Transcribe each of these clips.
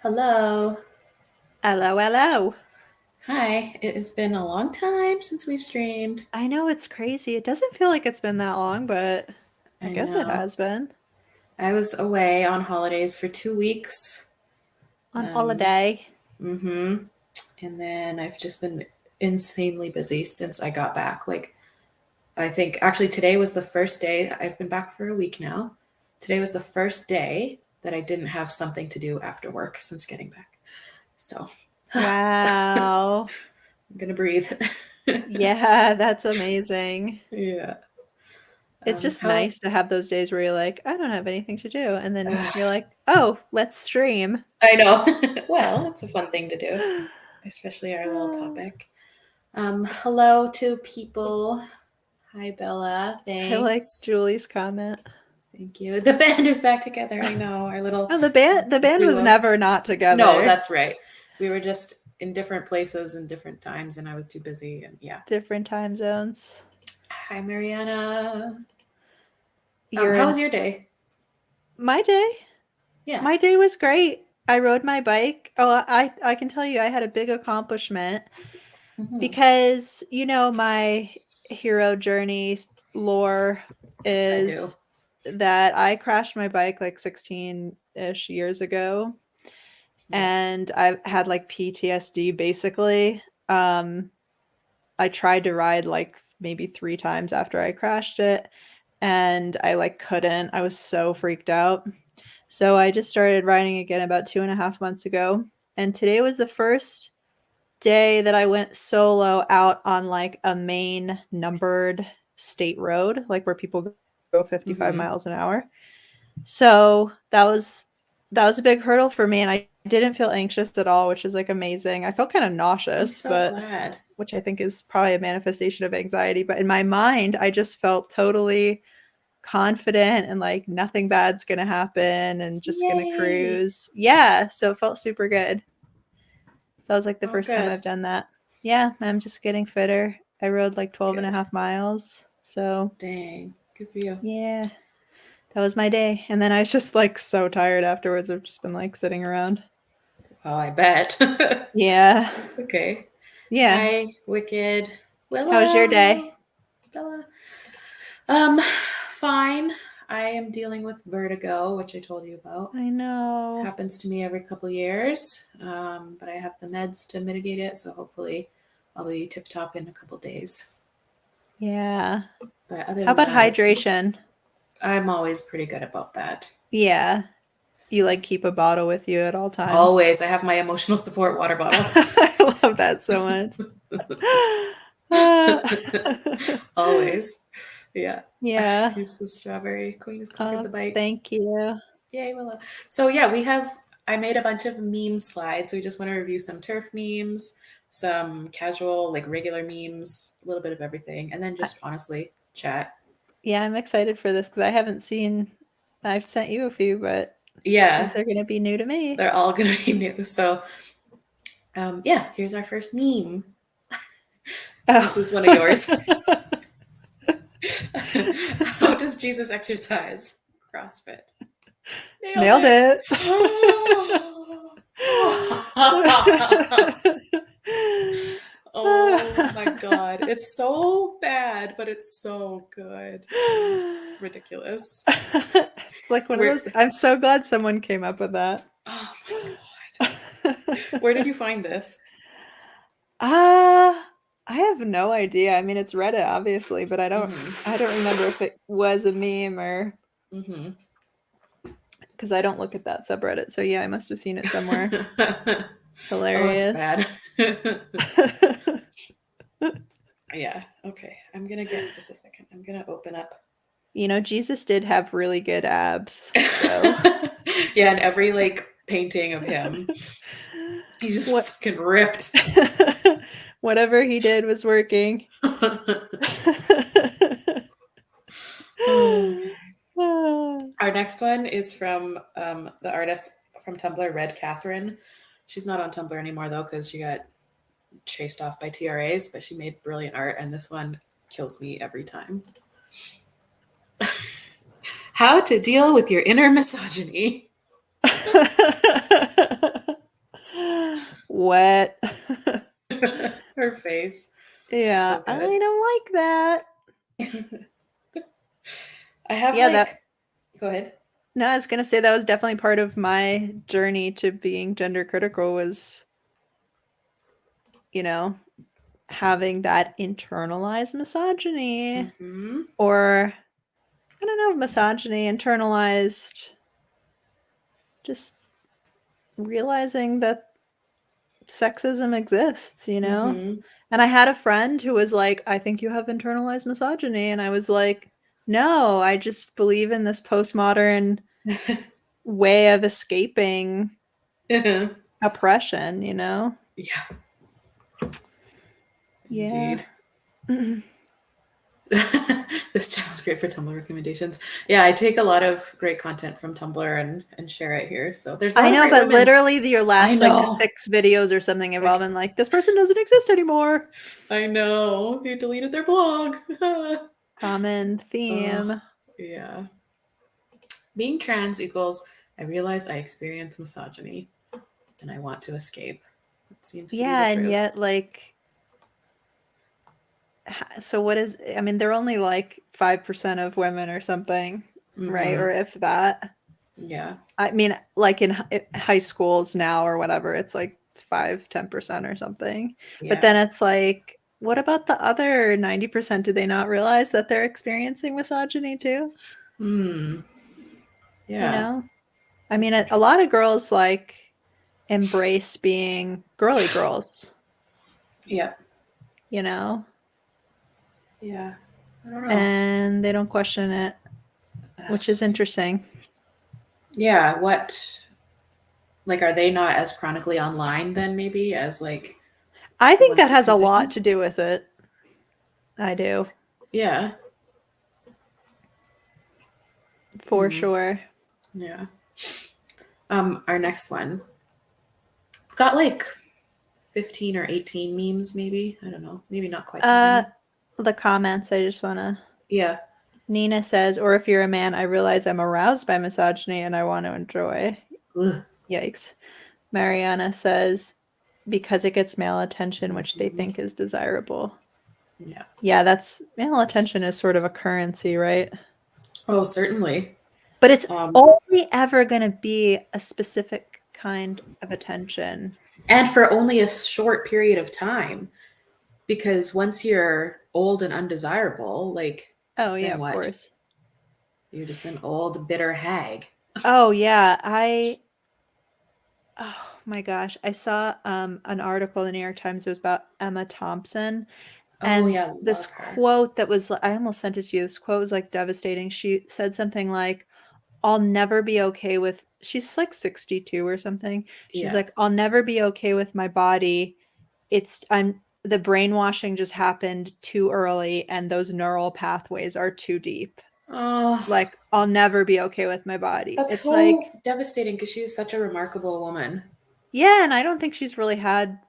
Hello. Hello, hello. Hi. It has been a long time since we've streamed. I know it's crazy. It doesn't feel like it's been that long, but I I guess it know. has been. I was away on holidays for 2 weeks. On Um, holiday. hmm And then I've just been insanely busy since I got back. I think actually today was the first day. I've been back for a week now. Today was the first day that I didn't have something to do after work since getting back. So I'm Wow. gonna breathe. Yeah, that's amazing. Yeah. It's just How nice to have those days where you're like, I don't have anything to do. And then you're like, oh, let's stream. I know. Well, it's a fun thing to do, especially our little Uh, topic. Hello to people. Hi, Bella. I like Thanks. Julie's comment. Thank you. The band is back together. I know. Our little Oh, the band was duo. never not No, together. that's right. We were just in different places and different times, and I was too busy. And yeah. Different time zones. Hi, Mariana. You're How was in your day? my day. Yeah. My day was great. I rode my bike. Oh, I can tell you I had a big accomplishment Hmm. because, my hero journey lore I do. is that I crashed my bike like 16-ish years ago, Yeah. and I've had like PTSD basically. I tried to ride like maybe 3 times after I crashed it, and I like couldn't. I was so freaked out. So I just started riding again about 2.5 months ago. And today was the first day that I went solo out on like a main numbered state road, like where people go 55 Hmm. miles an hour. So that was a big hurdle for me, and I didn't feel anxious at all, which is like amazing. I felt kind of I'm nauseous, so but glad. which I think is probably a manifestation of anxiety, but in my mind, I just felt totally confident and like nothing bad's gonna happen and just gonna Yay. cruise. Yeah, so it felt super good. So that was like the Oh, first time good. I've done that. Yeah, I'm just getting fitter. I rode like 12 and a Good. half miles. So Dang. Good for you. yeah, that was my day. And then I was just like so tired afterwards. I've just been like sitting around. Well, I bet. Yeah. It's okay. Yeah. Hi, Wicked. How was your day? Willow. Bella. Um, fine. I am dealing with vertigo, which I told you about. I know. Happens to me every couple years, but I have the meds to mitigate it, so hopefully I'll be tip top in a couple days. Yeah. But other How than about that, it's hydration? I'm always pretty good about that. Yeah. You So like keep a bottle with you at all times. always, I have my emotional support water bottle. I love that so much. Uh, Always. Yeah. yeah. He's the strawberry queen has conquered the bike. Thank you. Yay, Willow. So yeah, I made a bunch of meme slides. So we just want to review some turf memes, some casual, like regular memes, a little bit of everything, and then I, just honestly chat. yeah, I'm excited for this because I haven't seen. I've sent you a few, but these Yeah, are going to be new to me. they're all gonna be new. So yeah, here's our first meme. This Oh. is one of yours. How does Jesus exercise? CrossFit. Nailed Nailed it. it. Oh my god. It's so bad, but it's so good and ridiculous. It's like one of Where those. I'm so glad someone came up with that. Oh my god. Where did you find this? Uh, I have no idea. I mean, it's Reddit, obviously, but I don't Mhm. I don't remember if it was a meme or Mhm. because I don't look at that subreddit. So yeah, I must have seen it somewhere. Oh, it's Hilarious. bad. Yeah. Okay. I'm gonna get just a second. I'm gonna open up. Jesus did have really good abs. So Yeah, and every like painting of him, he's just what fucking ripped. whatever he did was working. Okay. Our next one is from the artist from Tumblr, Red Catherine. She's not on Tumblr anymore though, because she got chased off by TRAs, but she made brilliant art, and this one kills me every time. How to deal with your inner misogyny. wet. Her face. Yeah, So I good. don't like that. I have Yeah, that like, go ahead. no, I was gonna say that was definitely part of my journey to being gender critical was, you know, having that internalized misogyny Mm-hmm. or I don't know, misogyny, internalized, just realizing that sexism exists, you know? Mm-hmm. And I had a friend who was like, I think you have internalized misogyny. And I was like, no, I just believe in this postmodern way of escaping oppression, you know? Yeah, Yeah. indeed. This channel is great for Tumblr recommendations. Yeah, I take a lot of great content from Tumblr and share it here. So there's a I lot of know, great but women. literally your I last like know. 6 videos or something have all Like, been like, this person doesn't exist anymore. I know. They deleted their blog. Common Oh, theme. yeah. Being trans equals I realize I experience misogyny and I want to escape. It seems to be Yeah, the and truth. yet like so what is I mean, they're only like 5% of women or something, right? Mm-hmm. Or if that. Yeah. I mean, like in high schools now or whatever, it's like 5-10% or something. But then Yeah. it's like, what about the other 90%? Do they not realize that they're experiencing misogyny too? Hmm. You Yeah. know? I mean, That's a interesting. lot of girls like embrace being girly girls, Yeah. you know? Yeah. I don't know. And they don't question it, which is interesting. Yeah. What, like, are they not as chronically online then, maybe, as like I the think ones that who has a lot continue? to do with it. I do, Yeah. for Hmm. sure. Yeah. Our next one got like 15 or 18 memes, maybe. I don't know. Maybe not quite that Uh, many. the comments, I just want to. Yeah. Nina says, or if you're a man, I realize I'm aroused by misogyny and I want to enjoy. Ugh. Yikes. Mariana says, because it gets male attention, which they Mhm. think is desirable. Yeah. Yeah, that's male attention is sort of a currency, right? Oh, certainly. But it's Um, only ever going to be a specific kind of attention. and for only a short period of time, because once you're old and undesirable, like, Oh, yeah, then of what? course. You're just an old, bitter hag. Oh, yeah. Oh my gosh. I saw an article in the New York Times. It was about Emma Thompson. Oh, And yeah, this love her. quote that was, I almost sent it to you. This quote was like devastating. She said something like, I'll never be okay with, she's like 62 or something. She's Yeah. like, I'll never be okay with my body. The brainwashing just happened too early and those neural pathways are too deep. Oh, Like, I'll never be okay with my body. that's It's so like, devastating because she's such a remarkable woman. yeah. And I don't think she's really had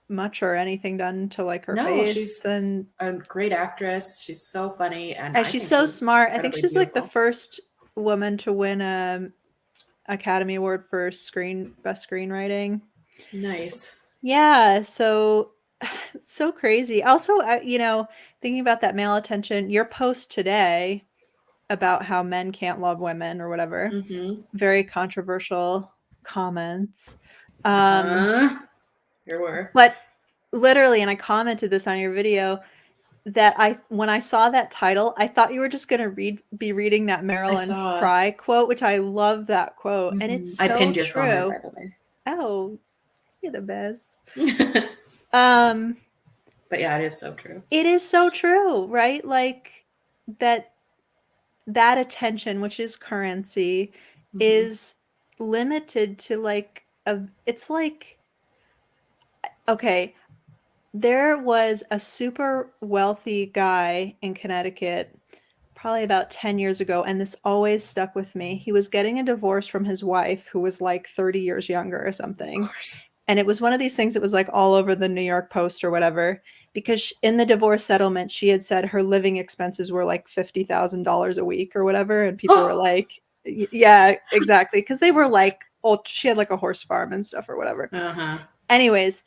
much or anything done to like her No, face. she's a great actress. She's so funny, and And I she's think so she's smart. I think incredibly she's like the beautiful. first woman to win a Academy Award for best screenwriting. Nice. Yeah, so it's so crazy. Also, thinking about that male attention, your post today about how men can't love women or whatever, Mm-hmm. very controversial comments. Um, Uh-huh. Here we're. but literally, and I commented this on your video, that when I saw that title, I thought you were just gonna be reading that I Marilyn saw. Fry quote, which I love that quote, and it's I so pinned your comment, true. by the way. Oh, you're the best. But Um, yeah, it is so true. it is so true, right? Like that that attention, which is currency, Mm-hmm. is limited to like it's like okay, there was a super wealthy guy in Connecticut probably about 10 years ago, and this always stuck with me. He was getting a divorce from his wife, who was like 30 years younger or Of something. course. And it was one of these things that was like all over the New York Post or whatever, because in the divorce settlement, she had said her living expenses were like $50,000 a week or whatever. And people were Oh. like, yeah, exactly. Because they were like, oh, she had like a horse farm and stuff or whatever. Uh-huh. Anyways,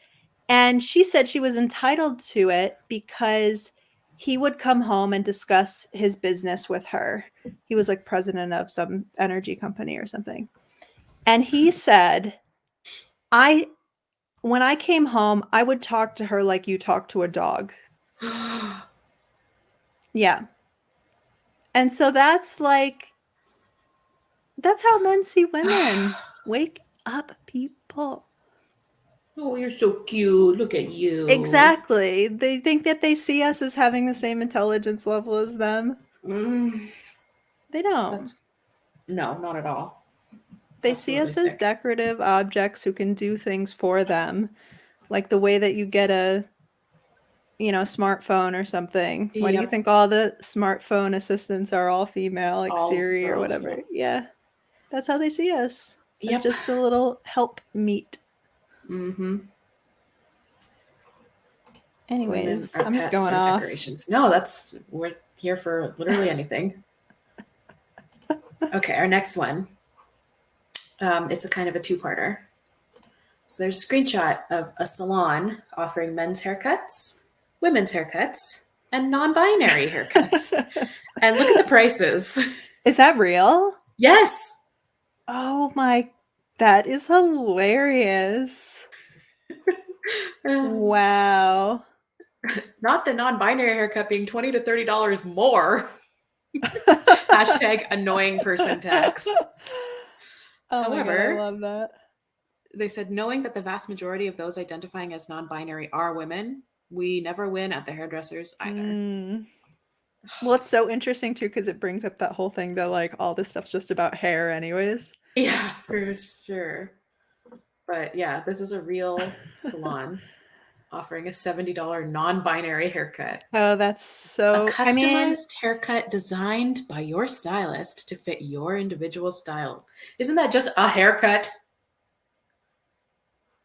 and she said she was entitled to it because he would come home and discuss his business with her. He was like president of some energy company or something. And he said, I when I came home, I would talk to her like you talk to a dog. Yeah. And so that's that's how men see women. Wake up, people. Oh, you're so cute. Look at you. Exactly. They think that they see us as having the same intelligence level as them. Mm, They don't. that's no, not at all. They see Absolutely us as sick. decorative objects who can do things for them, like the way that you get a, smartphone or something. Why do you Yep. think all the smartphone assistants are all female, like All Siri or girls. whatever? Yep. Yeah, that's how they see us, as Yep. just a little help meet. Mm-hmm. Women Anyways, are I'm just pets going or off. decorations. No, we're here for literally anything. Okay, our next one. It's a kind of a two-parter. So there's a screenshot of a salon offering men's haircuts, women's haircuts, and non-binary haircuts. And look at the prices. Is that real? Yes. Oh my, that is hilarious. Wow. Not the non-binary haircut being $20 to $30 more. Hashtag annoying person tax. Oh my god, I However, love that. they said knowing that the vast majority of those identifying as non-binary are women, we never win at the hairdressers either. Mm. Well, it's so interesting too because it brings up that whole thing that like all this stuff's just about hair anyways. Yeah, for sure. But yeah, this is a real salon offering a $70 non-binary haircut. Oh, that's A so I mean, customized haircut designed by your stylist to fit your individual style. Isn't that just a haircut?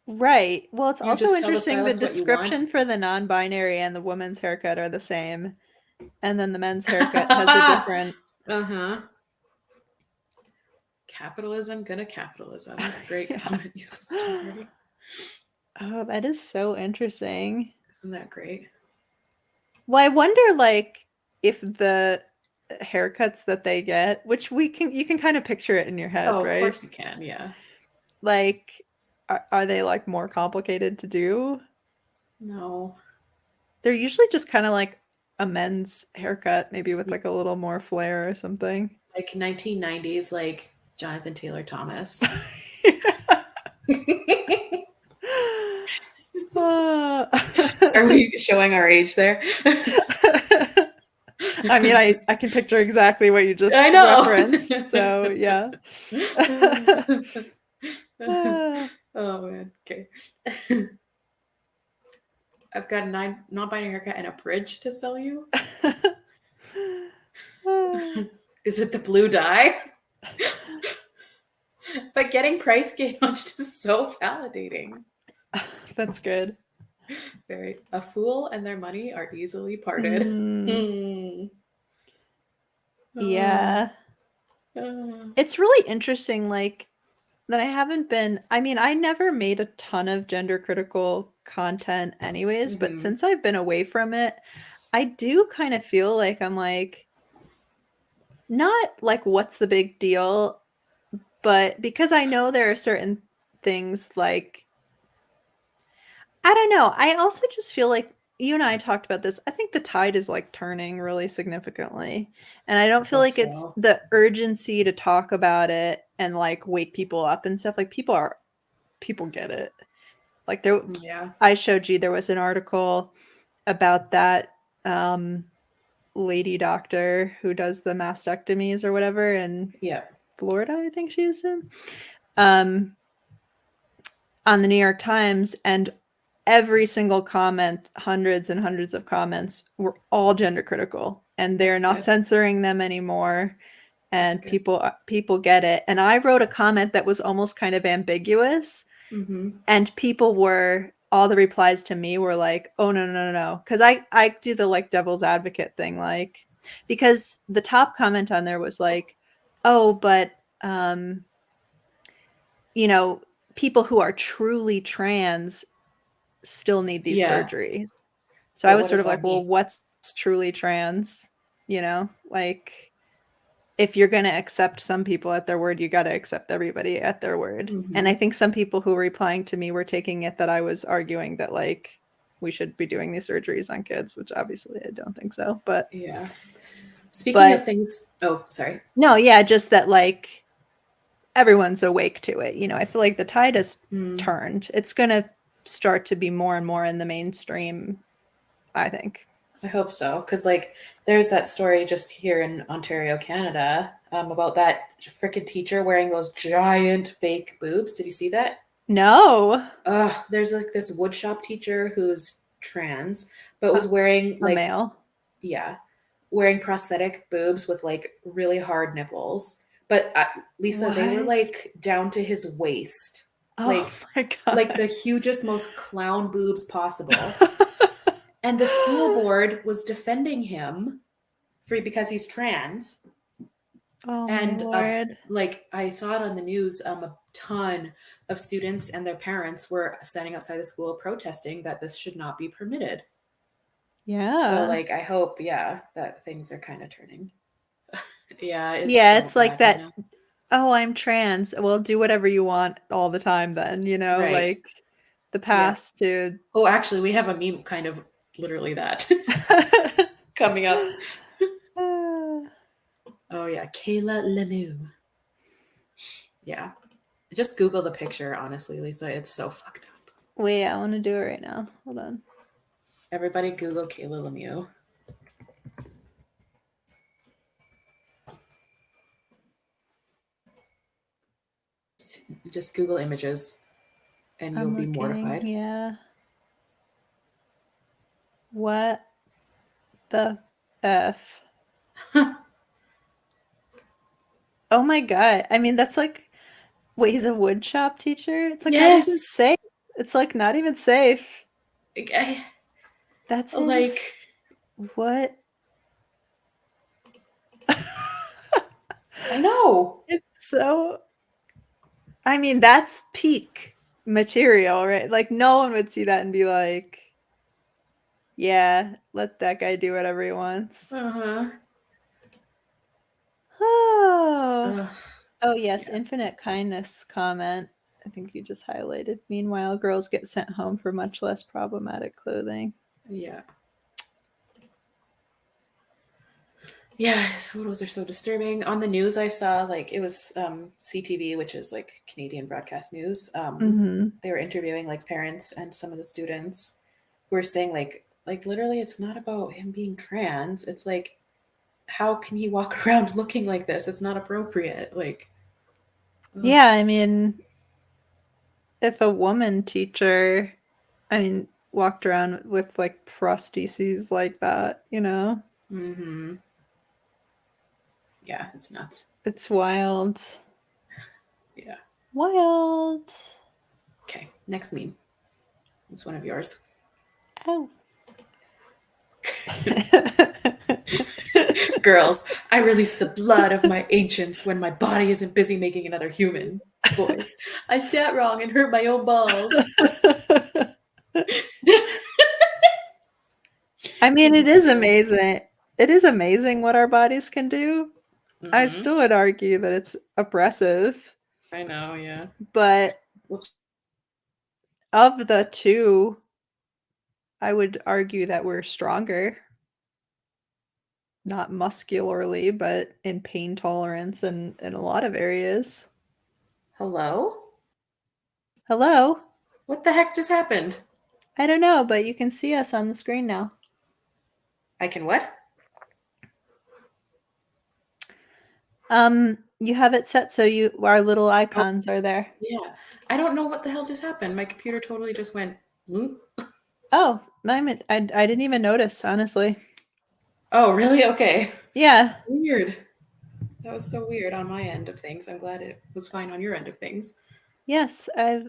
right. Well, it's You also just tell the interesting the stylist what you want. description for the non-binary and the woman's haircut are the same, and then the men's haircut has a different. Uh-huh. Capitalism gonna capitalism. Great Yeah. comment user story. Oh, that is so interesting. Isn't that great? Well, I wonder like if the haircuts that they get, which you can kind of picture it in your head, Oh, of right? course you can. Yeah. Like are they like more complicated to do? No. They're usually just kind of like a men's haircut, maybe with like a little more flair or something. Like 1990s, like Jonathan Taylor Thomas. Uh, Are we showing our age there? I mean, I can picture exactly what you just I referenced. So, know. yeah. Oh man. Okay. I've got a non-binary haircut and a bridge to sell you. Is it the blue dye? But getting price gouged is so validating. That's good. Very. A fool and their money are easily parted. Mm, Hmm. Uh, yeah. uh, It's really interesting, like, that I haven't been I mean, I never made a ton of gender critical content anyways, but mhm. since I've been away from it, I do kind of feel like I'm like not like what's the big deal, but because I know there are certain things like I don't know. I also just feel like you and I talked about this. I think the tide is like turning really significantly. And I don't feel Hope like it's so. the urgency to talk about it and like wake people up and stuff. Like people get it. Like Yeah. I showed you there was an article about that lady doctor who does the mastectomies or whatever in Yeah. Florida, I think she is in. Um on the New York Times, and every single comment, hundreds and hundreds of comments, were all gender critical, and they're That's not good. censoring them anymore. That's And good. people get it. And I wrote a comment that was almost kind of ambiguous, Mm-hmm. and people were all the replies to me were like, "Oh no, no, no, no," because I do the like devil's advocate thing, like because the top comment on there was like, "Oh, but you know, people who are truly trans still need these Yeah. surgeries. So I But was what sort does of that like, mean? well, what's truly trans? You know, like if you're going to accept some people at their word, you got to accept everybody at their word. And I Mm-hmm. think some people who were replying to me were taking it that I was arguing that like we should be doing these surgeries on kids, which obviously I don't think so. Yeah. Speaking of But things, oh, sorry. no, yeah, just that like everyone's awake to it. You know, I feel like the tide has Mm, turned. It's going to start to be more and more in the mainstream, I think. I hope so. Because, like, there's that story just here in Ontario, Canada, about that freaking teacher wearing those giant fake boobs. Did you see that? No, There's like this woodshop teacher who's trans, but a, was wearing a like, male. yeah, wearing prosthetic boobs with like really hard nipples. But Lisa, they were What? like down to his waist, Oh like my like the god. hugest, most clown boobs possible. And the school board was defending him for because he's trans. Oh my And lord. like I saw it on the news, a ton of students and their parents were standing outside the school protesting that this should not be permitted. So Yeah. like I hope, yeah, that things are kind of turning. Yeah, it's Yeah, so it's like bad right that. now. Oh, I'm trans. Well, do whatever you want all the time then, you know, Right. like the Yeah. past to Oh, actually, we have a meme kind of literally that coming up. Oh yeah, Kayla Lemieux. Yeah. Just Google the picture, honestly, Lisa. It's so fucked up. Wait, I want to do it right now. Hold on. Everybody Google Kayla Lemieux. Just Google images and you'll I'm be looking. mortified. Yeah. What the F? Oh my god. I mean, that's like, wait, he's a wood shop teacher? It's like not even Yes. safe. It's like not even safe. I, That's like what? I know. It's so, I mean, that's peak material, right? Like no one would see that and be like, yeah, let that guy do whatever he wants. Uh-huh. Oh. Ugh. Oh yes, Yeah. infinite kindness comment. I think you just highlighted. Meanwhile, girls get sent home for much less problematic clothing. Yeah. Yeah, his photos are so disturbing. On the news I saw like it was CTV, which is like Canadian broadcast news. Mhm. They were interviewing like parents and some of the students who were saying like literally it's not about him being trans. It's like how can he walk around looking like this? It's not appropriate. Like ugh. Yeah, I mean, if a woman teacher, I mean, walked around with like prostheses like that, you know, Mm-hmm. Yeah, it's nuts. it's wild. Yeah. Wild. Okay, next meme. It's one of yours. Oh. Girls, I release the blood of my ancients when my body isn't busy making another human. Boys, I sat wrong and hurt my own balls. I mean, This it is is so. amazing. It is amazing what our bodies can do. I Mm-hmm. still would argue that it's oppressive, I know, yeah. but Whoops. of the two, I would argue that we're stronger, not muscularly, but in pain tolerance and in a lot of areas. Hello? Hello? What the heck just happened? I don't know, but you can see us on the screen now. I can what? You have it set so you our little Oh, icons are there. yeah. I don't know what the hell just happened. My computer totally just went. "Bloop." Oh, I didn't even notice, honestly. Oh, really? Okay. Yeah. Weird. That was so weird on my end of things. I'm glad it was fine on your end of things. Yes, I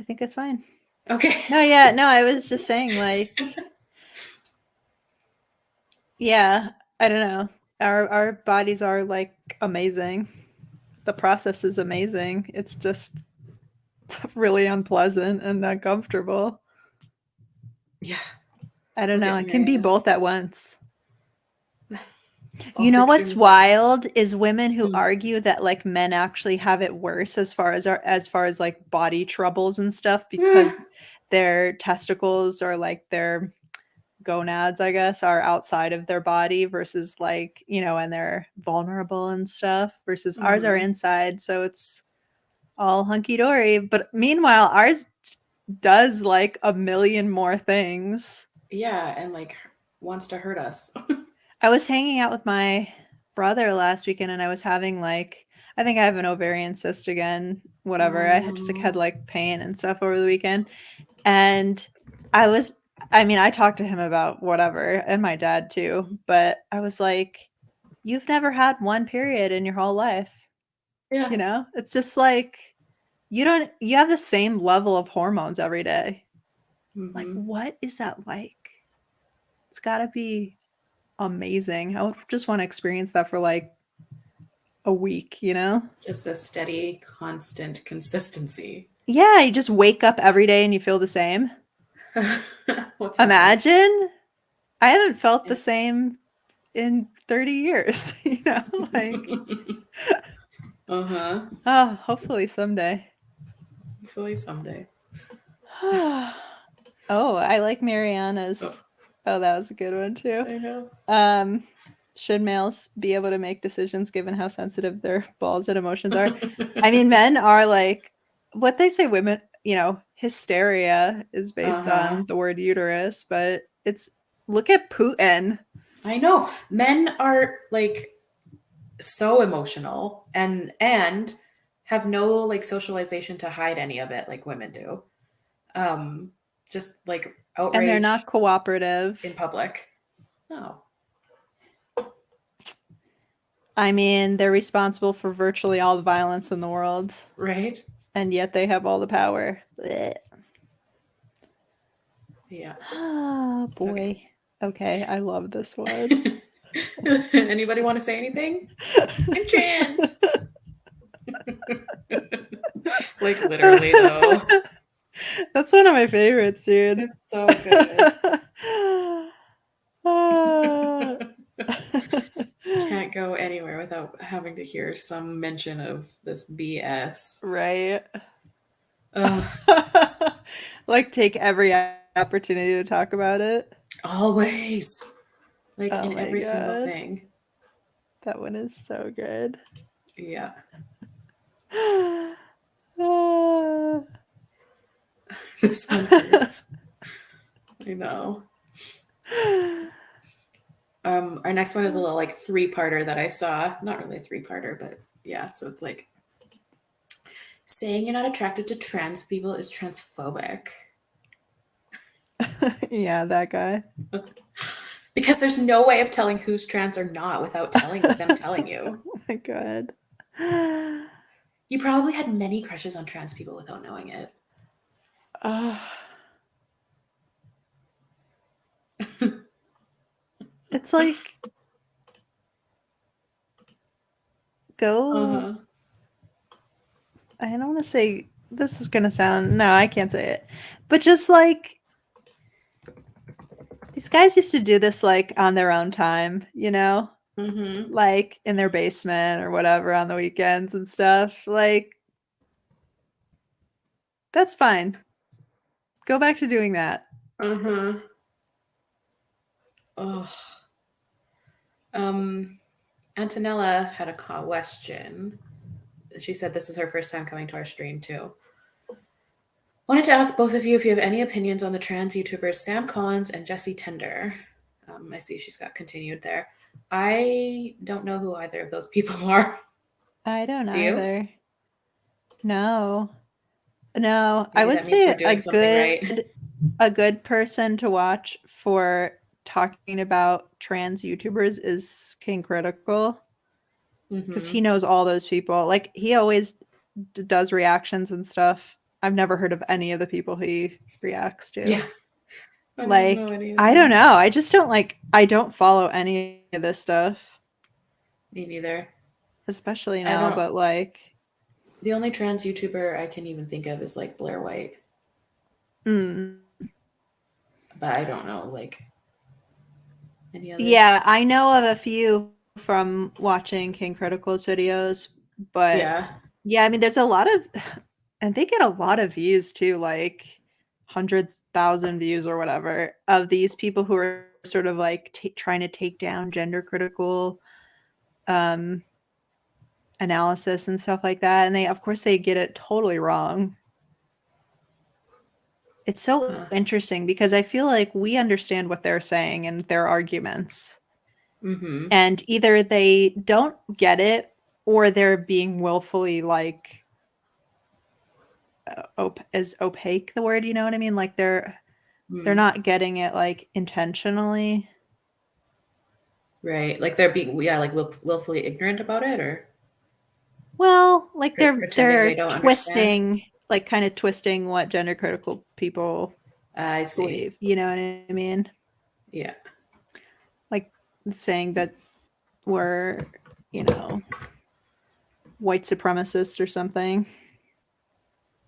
think it's fine. Okay. No, yeah, no, I was just saying like, yeah, I don't know. Our bodies are like amazing. The process is amazing. It's just really unpleasant and uncomfortable. Yeah. I don't Look know. at It can be Mariana. both at once. You Also know what's extremely funny. wild is women who Hmm. argue that like men actually have it worse as far as like body troubles and stuff because their testicles or like their gonads, I guess, are outside of their body versus like, and they're vulnerable and stuff versus ours are Hmm. inside. So it's all hunky dory. But meanwhile, ours does like a million more things. Yeah, and like wants to hurt us. I was hanging out with my brother last weekend and I was having like, I think I have an ovarian cyst again, Oh whatever. I had just like had no. like pain and stuff over the weekend. And I was, I mean, I talked to him about whatever and my dad too, but I was like, you've never had one period in your whole life. Yeah. It's just like, you have the same level of hormones every day. Like, Hmm. what is that like? It's got to be amazing. I would just want to experience that for like a week. Just a steady, constant consistency. Yeah, you just wake up every day and you feel the same. What's happening? Imagine. I haven't felt the Yeah. same in 30 years, like, Uh-huh. oh, hopefully someday. Hopefully someday. Oh, I like Oh, Mariana's. Oh, that was a good one too. I know. Um, should males be able to make decisions given how sensitive their balls and emotions are? I mean, men are like what they say women, hysteria is based Uh-huh. on the word uterus, but it's look at Putin. I know. Men are like so emotional and have no like socialization to hide any of it like women do. Um just like And they're not outrage in cooperative. public. No. I mean, they're responsible for virtually all the violence in the world, Right? and yet they have all the power. Blech. Yeah. Oh Okay. boy. Okay, I love this one. Anybody want to say anything? I'm trans. Like literally though. That's one of my favorites, dude. It's so good. Ah. Can't go anywhere without having to hear some mention of this BS. Right. Ugh, Like take every opportunity to talk about it. always. Like Oh in my every single god. thing. That one is so good. Yeah. Ah. This one hurts. I know. Our next one is a little like three-parter that I saw. Not really a three-parter, but yeah. So it's like saying you're not attracted to trans people is transphobic. Yeah, that guy. Because there's no way of telling who's trans or not without telling them telling you. Oh my god. You probably had many crushes on trans people without knowing it. Ah. It's like go Uh-huh. I don't want to say this is going to sound no, I can't say it. But just like these guys used to do this like on their own time. Mm-hmm. Like in their basement or whatever on the weekends and stuff. Like that's fine. Go back to doing that. Uh-huh. Ugh. Um, Antonella had a question. She said this is her first time coming to our stream too. Wanted to ask both of you if you have any opinions on the trans YouTubers Sam Collins and Jesse Tender. I see she's got continued there. I don't know who either of those people are. I don't Do you? either. No. No, I Maybe would that means we're say doing something right. a good person to watch for talking about trans YouTubers is King Critical because Mm-hmm. he knows all those people. Like he always does reactions and stuff. I've never heard of any of the people he reacts to. Yeah, I don't know Like any of I don't them. know. I just don't like. I don't follow any of this stuff, Me neither. especially I now. don't. But like, The only trans YouTuber I can even think of is like Blair White, Mm. but I don't know like any others. Yeah, I know of a few from watching King Critical's videos, but Yeah. yeah, I mean, there's a lot of, and they get a lot of views too, like hundreds, thousand views or whatever, of these people who are sort of like trying to take down gender critical um, analysis and stuff like that. And they, of course, they get it totally wrong. It's so Huh. interesting because I feel like we understand what they're saying and their arguments. Mm-hmm. And either they don't get it or they're being willfully like is opaque the word, you know what I mean? Like they're Mm. not getting it like intentionally. Right. Like they're being, yeah, like willfully ignorant about it, or Well, like pretending they they're don't understand. twisting, like kind of twisting what gender critical people I see. believe, you know what I mean? Yeah. Like saying that we're, you know, white supremacists or something.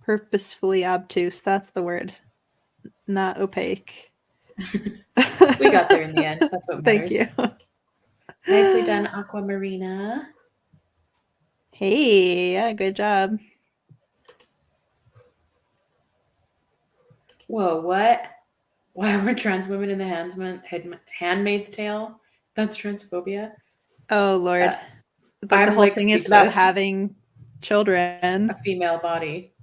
Purposefully obtuse, that's the word. Not opaque. We got there in the end. That's what Thank matters. you. Nicely done, Aquamarina. Hey, yeah, good job. Whoa, what? Why were trans women in the Handmaid's Tale? That's transphobia. Oh Uh, Lord. Like the I'm whole like thing is about speechless. having A children. female body.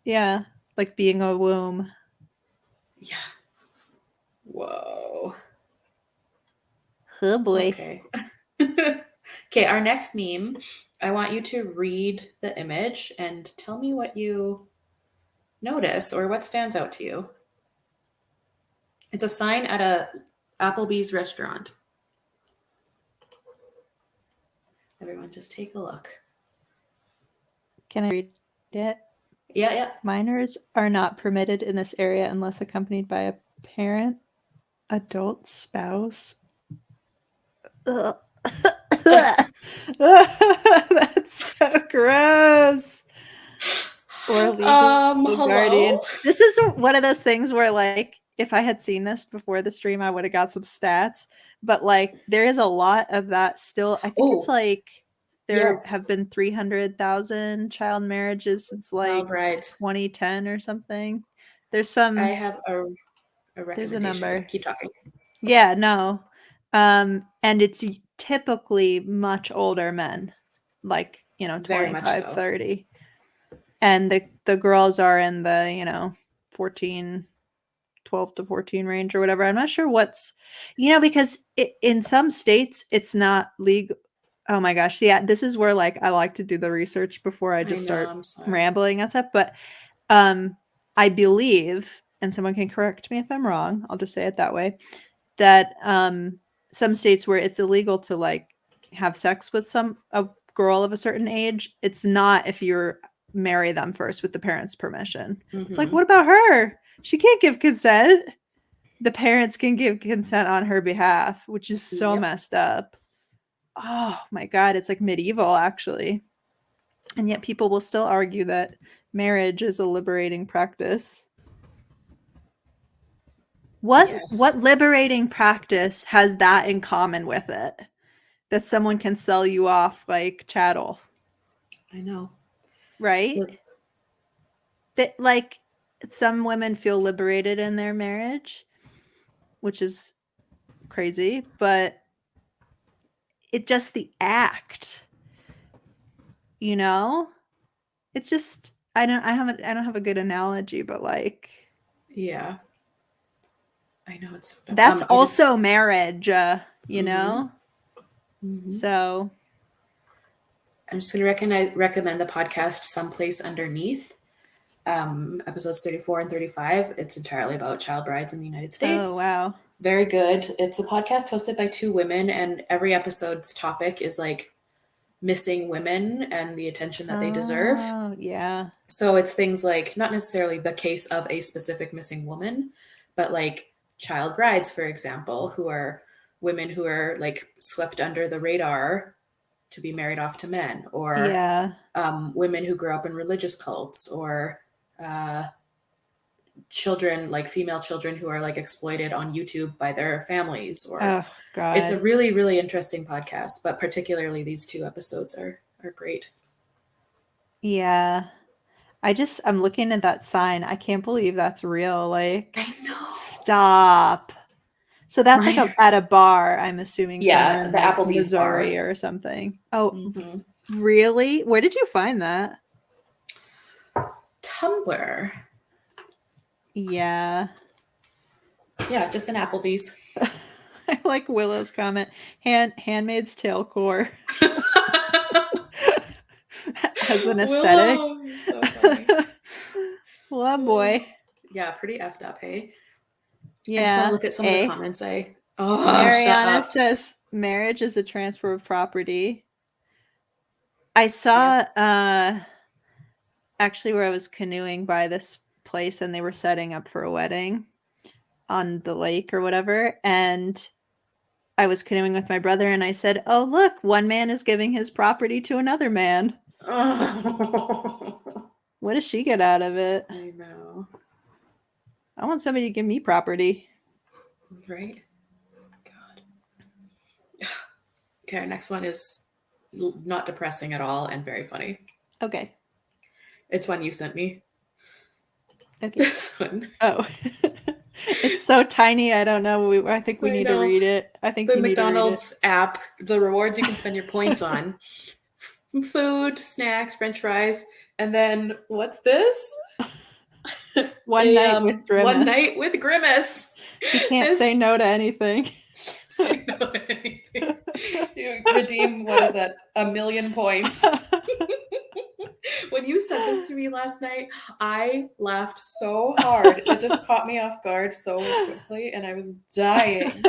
Yeah, like being a womb. Yeah. Whoa. Oh boy. Okay. Okay, our next meme. I want you to read the image and tell me what you notice or what stands out to you. It's a sign at a Applebee's restaurant. Everyone just take a look. Can I read it? Yeah, yeah. Minors are not permitted in this area unless accompanied by a parent, adult, spouse. Ugh. That's so gross. Or legal guardian. Hello. This is one of those things where, like, if I had seen this before the stream, I would have got some stats. But like, there is a lot of that still. I think it's Oh, like there yes. have been 300,000 child marriages since Child like rights. 2010 or something. There's I some. have a There's a recommendation, number. but keep talking. Yeah, no. And it's typically much older men, like, Very much 25, so. 30. And the girls are in the 14, 12 to 14 range or whatever. I'm not sure what's, because in some states it's not legal. Oh my gosh, yeah, this is where like I like to do the research before I I just know, start I'm sorry. rambling and stuff. But I believe, and someone can correct me if I'm wrong, I'll just say it that way, that some states where it's illegal to like have sex with a girl of a certain age, it's not if you're marry them first with the parents' permission. It's like, Mm-hmm. what about her? She can't give consent. The parents can give consent on her behalf, which is so Yep. messed up. Oh my god, it's like medieval actually. And yet people will still argue that marriage is a liberating practice. Yes. What liberating practice has that in common with it? That someone can sell you off like chattel, I know. right? Look, That like some women feel liberated in their marriage, which is crazy, but it just the act, you know? It's just I don't have a good analogy, but like yeah. I know it's so dumb. that's I just also marriage, you mm-hmm. know? Mm-hmm. So, I'm just gonna recommend the podcast Someplace Underneath. Episodes 34 and 35. It's entirely about child brides in the United oh States. wow. Very good. It's a podcast hosted by two women, and every episode's topic is like missing women and the attention that they deserve. Oh, yeah. So it's things like not necessarily the case of a specific missing woman, but like child brides, for example, who are women who are like swept under the radar to be married off to men, or Yeah. women who grew up in religious cults, or children, like female children who are like exploited on YouTube by their families. Or Oh it's a God. really, really interesting podcast, but particularly these 2 episodes are great. Yeah. I'm looking at that sign. I can't believe that's real. Like, I know. stop. So that's like at Right. a bar, I'm assuming somewhere Yeah, in the like Applebee's Missouri bar. or something. Oh, Hmm. really? Where did you find that? Tumblr. Yeah. Yeah, just an Applebee's. I like Willow's comment. Handmaid's Tale core as an aesthetic. Willow, you're so funny. Well, boy. Yeah, pretty effed up, hey? I just want to Yeah. look at some of the A. comments. Shut Mariana up. says marriage is a transfer of property. I Yep. saw actually where I was canoeing by this place and they were setting up for a wedding on the lake or whatever. And I was canoeing with my brother and I said, "Oh, look, one man is giving his property to another man." Oh, What does she get out of it? I know. I want somebody to give me property. Right? God. Okay, our next one is not depressing at all and very funny. Okay. It's one you sent me. Okay. This one. Oh. It's so tiny. I don't know. I think we I need to know. read it. I think The you need to read it. McDonald's app, the rewards you can spend your points on: food, snacks, French fries, and then what's this? One A night with one Grimace. night with Grimace. He can't say This no to anything. say no to anything. You redeem, what is that? 1,000,000 points. When you sent this to me last night, I laughed so hard. It just caught me off guard so quickly, and I was dying.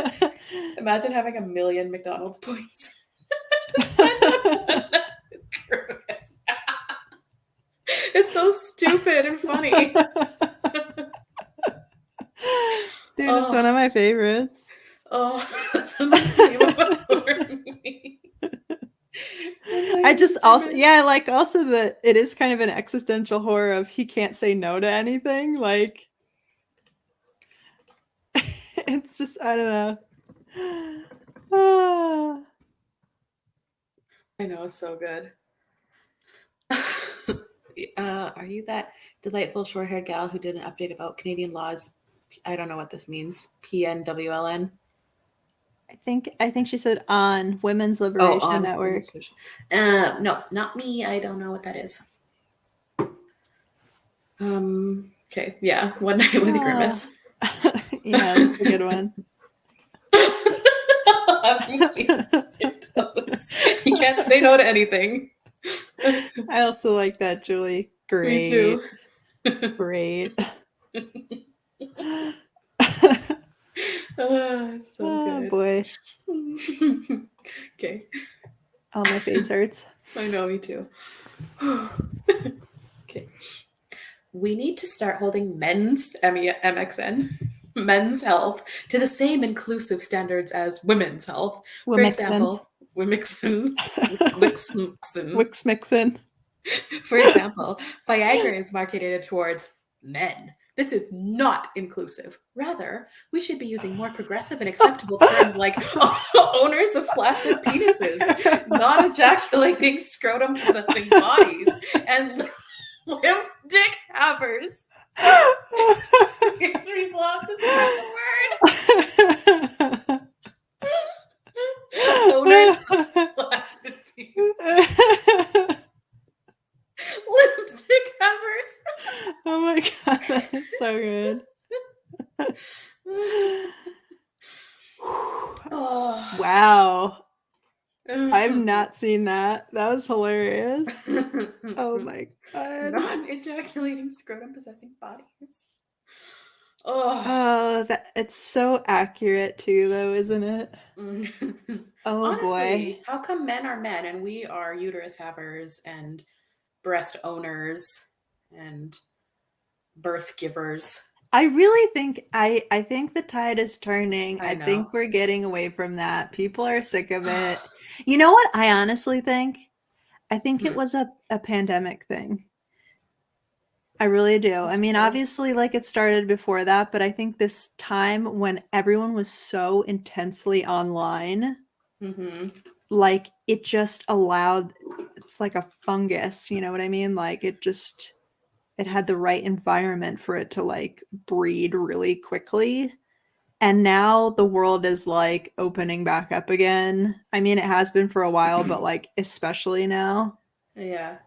Imagine having 1,000,000 McDonald's points to spend on one night with Grimace. It's so stupid and funny. Dude, it's one Oh, of my favorites. that sounds like the name of a horror movie. One I night just with also, Grimace. yeah, like also that it is kind of an existential horror of he can't say no to anything. Like, it's just, I don't know. Ah. I know, it's so good. Are you that delightful short haired gal who did an update about Canadian laws? I don't know what this means. PNWLN? I think she said on Women's Oh, Liberation on Network. Women's Solution. No, not me. I don't know what that is. Okay, yeah, one night with Ah. Grimace. Yeah, that's a good one. He can't say no to anything. I also like that, Julie. Me Great. too. Great. It's so Oh good. boy. Okay, Oh, my face hurts. I know, me too. Okay. We need to start holding men's MXN, men's health, to the same inclusive standards as women's health. For Wimixin. example, Wimixin, Wixmixin. Wixmixin. For example, Viagra is marketed towards men. This is not inclusive. Rather, we should be using more progressive and acceptable terms like owners of flaccid penises, non ejaculating scrotum possessing bodies, and lymph dick havers. History blocked is not the word. Owners of flaccid penises. Lipstick havers. Oh my god, that is so good. Oh. Wow. I've not seen that. That was hilarious. Oh my god. Non-ejaculating scrotum possessing bodies. Oh. Oh, that it's so accurate too, though, isn't it? Oh boy. Honestly, how come men are men and we are uterus havers and breast owners and birth givers? I really think I think the tide is turning. I I think know. we're getting away from that. People are sick of it. You know what I honestly think? I think it Hmm, was a pandemic thing. I really do. I mean, possibly. obviously, like it started before that, but I think this time when everyone was so intensely online, Mm-hmm. like it just allowed, it's like a fungus, you know what I mean? Like it had the right environment for it to like breed really quickly. And now the world is like opening back up again. I mean, it has been for a while, but like especially now. Yeah.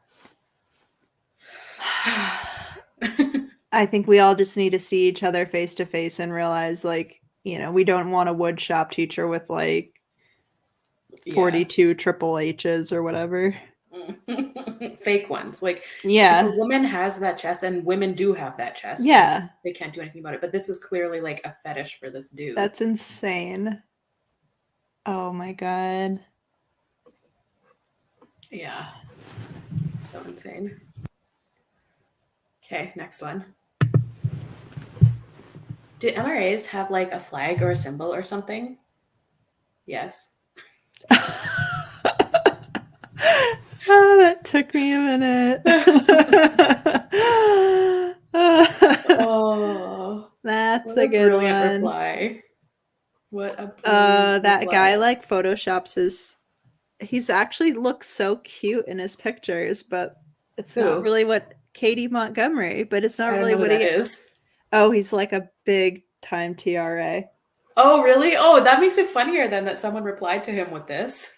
I think we all just need to see each other face to face and realize, like, we don't want a wood shop teacher with like Yeah. 42 triple H's or whatever. Fake ones. Like if a Yeah. woman has that chest, and women do have that chest, and Yeah. they can't do anything about it, but this is clearly like a fetish for this dude. That's insane. Oh my God. Yeah. So insane. Okay, next one. Do MRAs have like a flag or a symbol or something? Yes. Oh, that took me a minute. Oh, That's what a a good brilliant one. reply. What a brilliant That guy reply. like photoshops he's actually looks so cute in his pictures, but it's not Who? really what Katie Montgomery, but it's not I don't really know who what that he. is. Oh, he's like a big time TRA. Oh, really? Oh, that makes it funnier then that someone replied to him with this.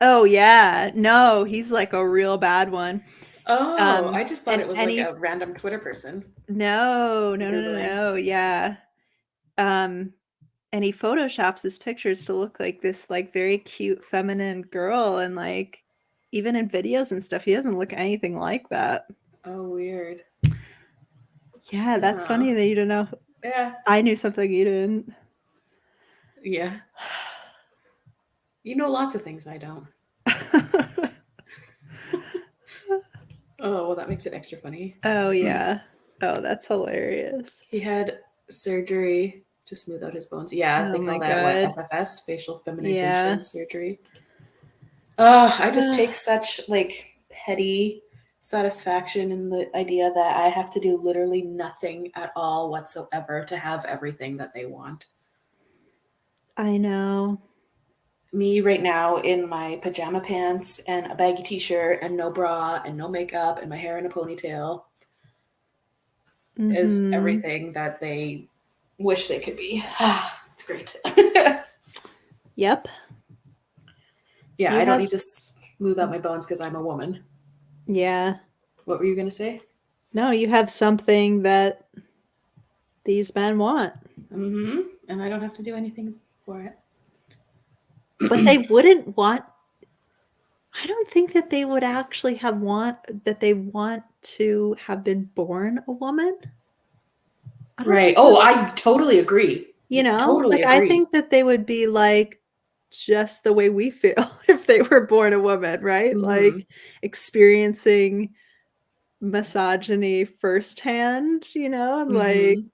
Oh yeah. No, he's like a real bad one. Oh, I just thought And it was like any a random Twitter person no, no, no, no, Googling. no, yeah. Um and he photoshops his pictures to look like this like very cute feminine girl, and like even in videos and stuff he doesn't look anything like that. Oh, weird. Yeah, that's Huh. funny that you don't know. Yeah. I knew something you didn't. Yeah. You know lots of things I don't. Oh, well, that makes it extra funny. Oh yeah. Oh, that's hilarious. He had surgery to smooth out his bones. Yeah, Oh they my call that what? God. FFS, facial Yeah. feminization surgery. Oh, I just Ugh, take such like petty satisfaction in the idea that I have to do literally nothing at all whatsoever to have everything that they want. I know. Me right now in my pajama pants and a baggy t-shirt and no bra and no makeup and my hair in a ponytail is Mhm. everything that they wish they could be. It's great. Yep. Yeah, You I don't have need to smooth out my bones because I'm a woman. yeah. What were you going to say? No, you have something that these men want. Mm-hmm. And I don't have to do anything for But they it. wouldn't want I don't think that they would actually they want to have been born a woman. I don't Right. think Oh, that's I totally agree. Totally like I agree. think that they would be like just the way we feel if they were born a woman, right? Mm-hmm. Like experiencing misogyny firsthand, like Mm-hmm.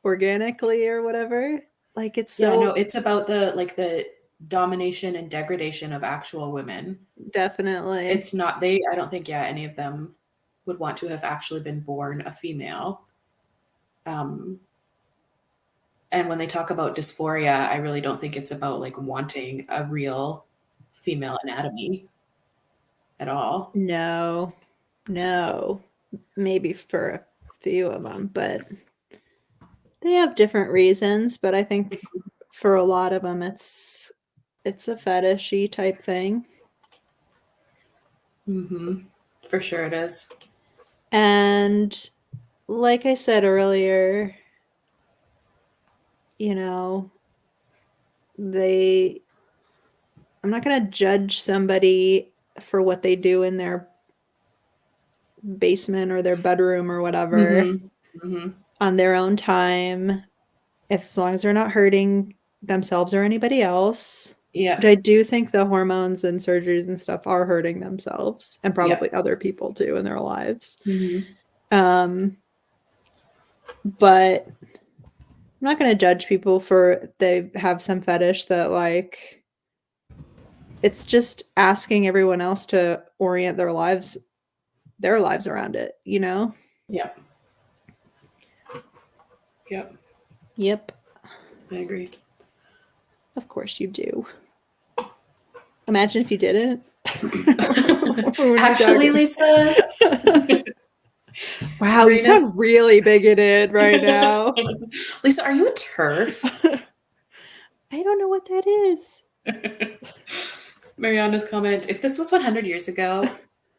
organically or whatever. Like it's Yeah, no, so it's about the domination and degradation of actual women. definitely. It's not I don't think, yeah, any of them would want to have actually been born a female. Um, and when they talk about dysphoria, I really don't think it's about like wanting a real female anatomy at all. No, no. Maybe for a few of them, but they have different reasons. But I think for a lot of them, it's a fetishy type thing. Mm-hmm. For sure it is. And like I said earlier, you know, they I'm not going to judge somebody for what they do in their basement or their bedroom or whatever Mm-hmm. Mm-hmm. on their own time, if as long as they're not hurting themselves or anybody else. Which Yeah. I do think the hormones and surgeries and stuff are hurting themselves and Yeah. probably other people too in their lives. Mm-hmm. Um, but I'm not going to judge people for they have some fetish that like it's just asking everyone else to orient their lives around it, you know? Yeah. Yep. Yep. I agree. Of course you do. Imagine if you didn't. What are you Actually, talking? Lisa, Wow, you Marina's sound really bigoted right now. Lisa, are you a terf? I don't know what that is. Mariana's comment, if this was 100 years ago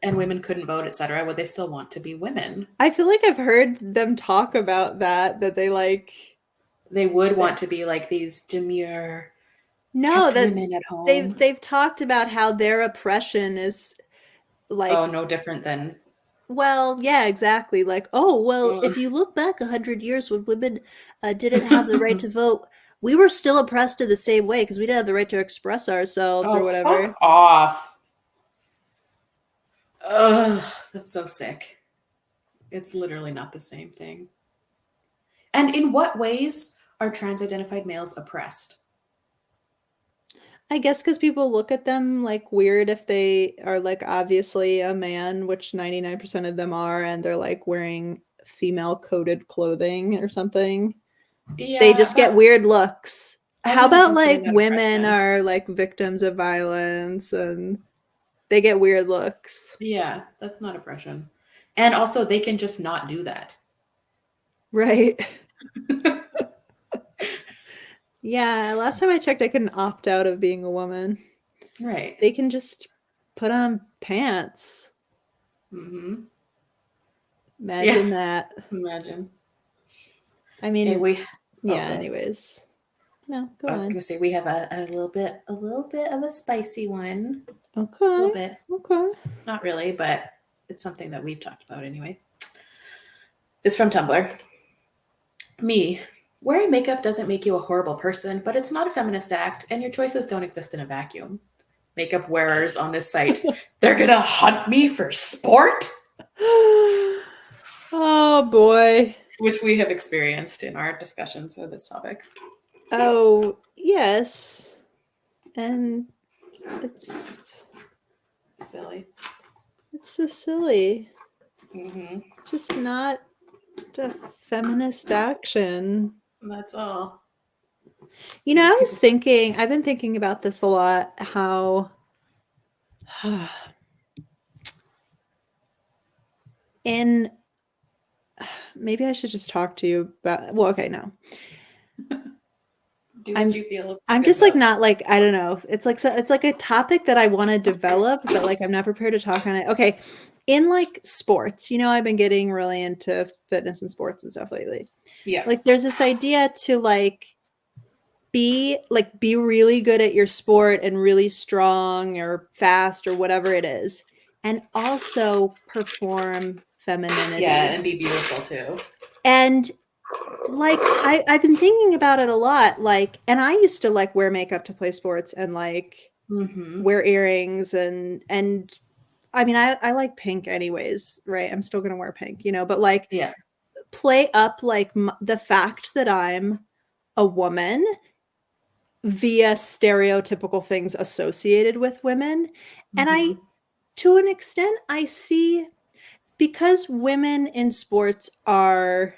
and women couldn't vote, etc., would they still want to be women? I feel like I've heard them talk about that they like They would that want to be like these demure, no, kept that women at they've home. they've talked about how their oppression is Oh, like no different than. well, yeah, exactly. Like, oh, well, if you look back 100 years when women didn't have the right to vote, we were still oppressed in the same way because we didn't have the right to express ourselves Oh, or fuck whatever. off. Ugh, that's so sick. It's literally not the same thing. And in what ways are trans identified males oppressed? I guess because people look at them like weird if they are like obviously a man, which 99% of them are, and they're like wearing female coded clothing or something. They Yeah, just get but weird looks. I How wouldn't about consider like that women oppression. are like victims of violence and they get weird looks? Yeah, that's not oppression. And also, they can just not do that. Right. Yeah, last time I checked, I couldn't opt out of being a woman. Right. They can just put on pants. Hmm. Yeah. Imagine that. Imagine. I Okay, mean, oh, yeah, good. anyways. No, go I was on. gonna say we have a little bit of a spicy one. A little Okay. bit. Okay. Not really, but it's something that we've talked about anyway. It's from Tumblr. Me. Wearing makeup doesn't make you a horrible person, but it's not a feminist act, and your choices don't exist in a vacuum. Makeup wearers on this site, they're gonna hunt me for sport? Oh boy. Which we have experienced in our discussions of this topic. Oh, yes. And it's Silly. it's so silly. Hmm. It's just not a feminist action. That's all. You know, Yeah, I was people. thinking, I've been thinking about this a lot, how in maybe I should just talk to you about well, okay, no. Do what I'm you feel I'm good just like about. not like I don't know. It's like so it's like a topic that I want to develop, but like I'm not prepared to talk on it. Okay. In like sports, you know, I've been getting really into fitness and sports and stuff lately. Yeah. Like there's this idea to be really good at your sport and really strong or fast or whatever it is and also perform Yeah, femininity. and be beautiful too. And like I've been thinking about it a lot like and I used to like wear makeup to play sports and like Hmm. wear earrings and I mean I like pink anyways, right? I'm still going to wear pink, you know, but like Yeah. play up like the fact that I'm a woman via stereotypical things associated with women. And I, Hmm. to an extent, I see because women in sports are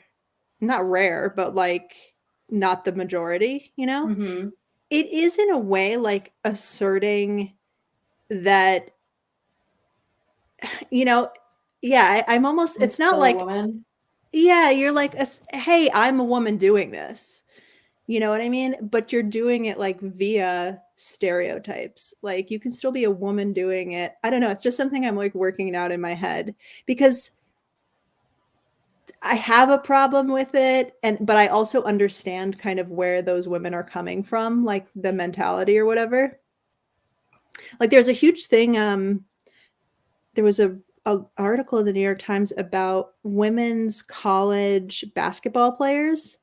not rare, but like not the majority, you know, Hmm. it is in a way like asserting that, you know, yeah, I'm almost, I'm it's not still a like, woman. yeah, you're like, hey, I'm a woman doing this. You know what I mean? But you're doing it like via stereotypes. Like you can still be a woman doing it. I don't know. It's just something I'm like working out in my head because I have a problem with it and but I also understand kind of where those women are coming from, like the mentality or whatever. Like there's a huge thing there was a article in the New York Times about women's college basketball players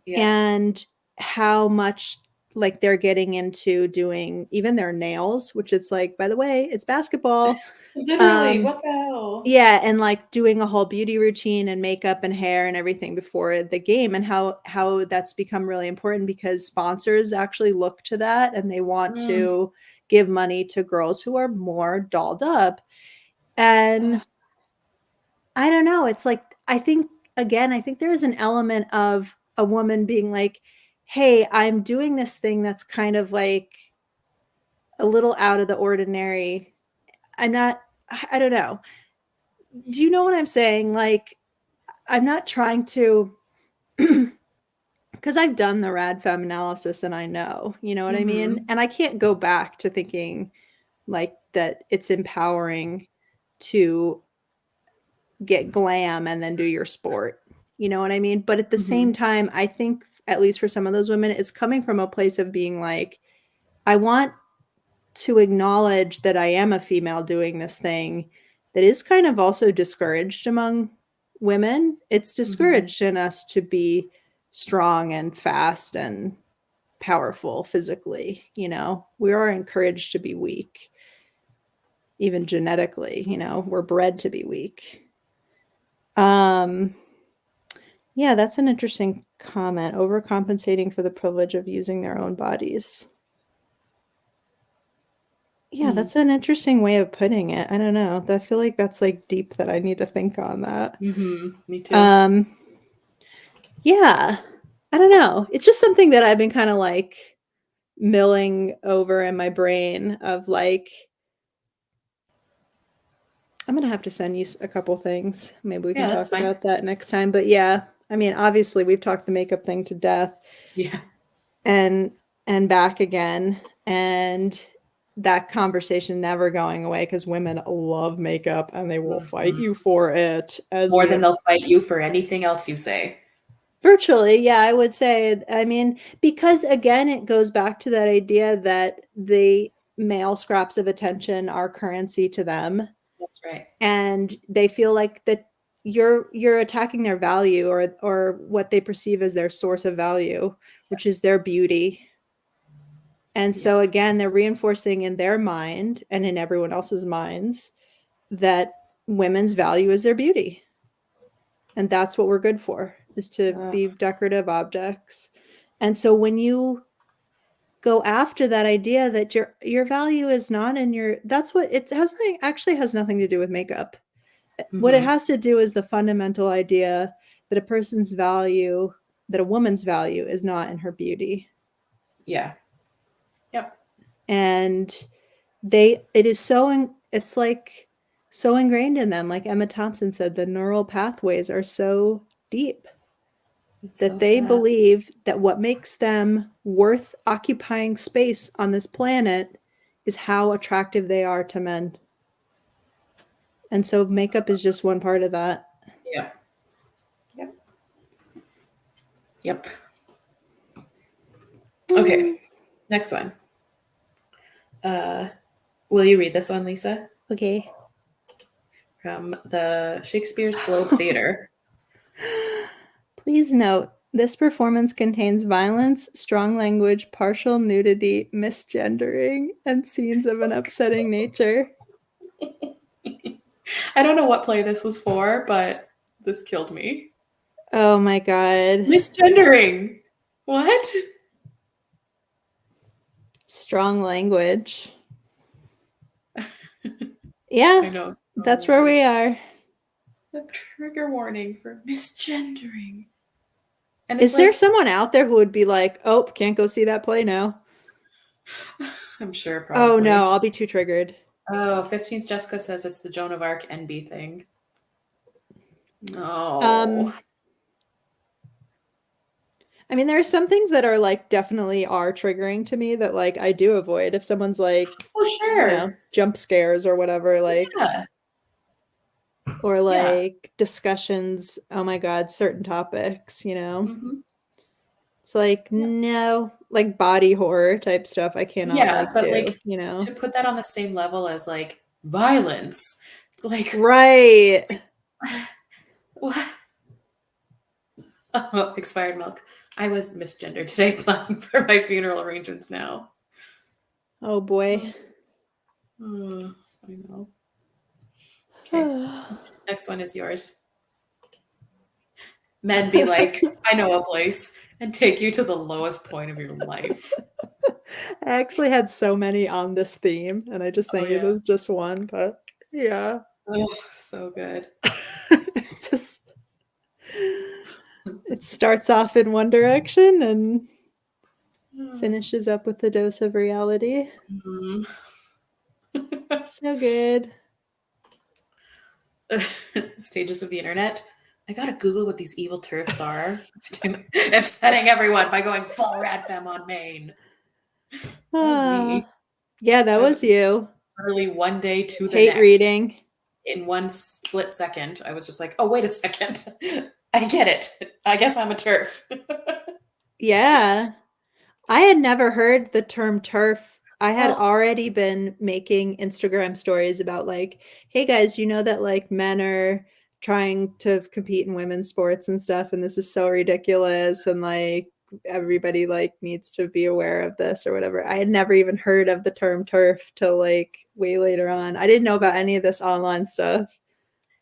Yeah. and how much like they're getting into doing even their nails, which it's like, by the way, it's basketball. Literally, what the hell? Yeah, and like doing a whole beauty routine and makeup and hair and everything before the game, and how that's become really important because sponsors actually look to that and they want Mm. to give money to girls who are more dolled up. And I don't know, it's like I think again, I think there's an element of a woman being like, "Hey, I'm doing this thing that's kind of like a little out of the ordinary. I'm not I don't know. Do you know what I'm saying? Like I'm not trying to because I've done the rad fem analysis and I know, you know what I mean? Mhm. And I can't go back to thinking like that it's empowering to get glam and then do your sport. You know what I mean? But at the same Mhm. time, I think at least for some of those women, it's coming from a place of being like, I want to acknowledge that I am a female doing this thing that is kind of also discouraged among women. It's Mhm. discouraged in us to be strong and fast and powerful physically, you know. We are encouraged to be weak, even genetically, you know. We're bred to be weak. Um yeah, that's an interesting comment. Overcompensating for the privilege of using their own bodies. Yeah, Mm. that's an interesting way of putting it. I don't know. I feel like that's like deep that I need to think on that. Mhm. Me too. Um, yeah, I don't know. It's just something that I've been kind of like milling over in my brain of like, I'm gonna have to send you a couple things. Maybe we can Yeah, that's talk fine. about that next time. But yeah, I mean, obviously we've talked the makeup thing to death Yeah. and back again. And that conversation never going away because women love makeup and they will fight Mhm. you for it, as More we than have they'll fight you for anything else you say. virtually. Yeah, I would say. I mean, because again, it goes back to that idea that the male scraps of attention are currency to them, That's right. and they feel like that you're attacking their value or what they perceive as their source of value, which is their beauty. And so Yep. again, they're reinforcing in their mind and in everyone else's minds that women's value is their beauty. And that's what we're good for, is to be decorative objects. And so when you go after that idea that your value is not in your, that's what it has, actually has nothing to do with makeup. What it Mhm. has to do is the fundamental idea that a person's value, that a woman's value is not in her beauty. Yeah. Yep. And it is so it's like so ingrained in them, like Emma Thompson said, the neural pathways are so deep It's that so they sad. believe that what makes them worth occupying space on this planet is how attractive they are to men. And so makeup is just one part of that. Yep. Yep. Yep. Okay. Mm, Next one. Uh, will you read this one, Lisa? okay. From the Shakespeare's Globe Theater. Please note, this performance contains violence, strong language, partial nudity, misgendering, and scenes of an upsetting nature. I don't know what play this was for, but this killed me. Oh my god. Misgendering. What? Strong language. Yeah, I know. Strong that's where we language. are. A trigger warning for misgendering. And it's Is there like, someone out there who would be like, oh, can't go see that play now? I'm sure Oh no, probably. I'll be too triggered. Oh, 15th Jessica says it's the Joan of Arc NB thing. Um, No. I mean, there are some things that are like definitely are triggering to me that like I do avoid. If someone's like, Oh, you know, sure. jump scares or whatever, like, Yeah. or Yeah. like discussions, oh my God, certain topics, you know? Hmm. It's like, Yeah. no, like body horror type stuff I cannot Yeah. like But do, like you know? to put that on the same level as like violence, it's like, Right. what? Oh, expired milk. I was misgendered today planning for my funeral arrangements now. Oh boy. I know. Okay. Next one is yours. Men be like, I know a place and take you to the lowest point of your life. I actually had so many on this theme, and I just Oh sent you yeah. this just one, but yeah. Oh, so good. Just it starts off in one direction and finishes up with a dose of reality. Mhm. So good. Stages of the internet. I gotta Google what these evil turfs are. Upsetting everyone by going full rad femme on Maine. That was me. Yeah, that That was was you. literally one day to the Hate next. reading. In one split second, I was just like, oh, wait a second. I get it. I guess I'm a turf. Yeah. I had never heard the term terf. I had Well, already been making Instagram stories about like, hey guys, you know that like men are trying to compete in women's sports and stuff, and this is so ridiculous, and like everybody like needs to be aware of this or whatever. I had never even heard of the term turf till like way later on. I didn't know about any of this online stuff.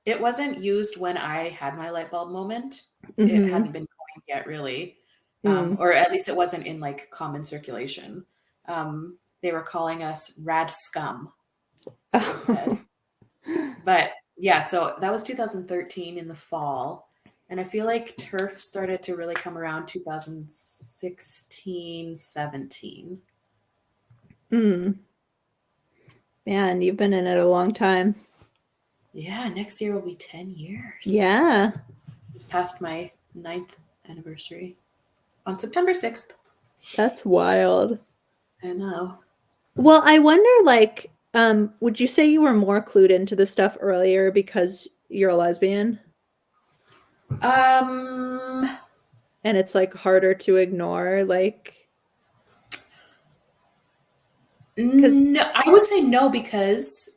it wasn't used when I had my light bulb moment. It Mm-hmm. hadn't been coined yet, really. Mm. Or at least it wasn't in like common circulation. They were calling us rad scum instead. But yeah, so that was 2013 in the fall. And I feel like turf started to really come around 2016, 17. Mm. Man, you've been in it a long time. Yeah, next year will be 10 years. Yeah, Just past my ninth anniversary on September 6th. that's wild. I know. Well, I wonder, like, would you say you were more clued into this stuff earlier because you're a lesbian Um, and it's like harder to ignore? Like, because, no, I would say no because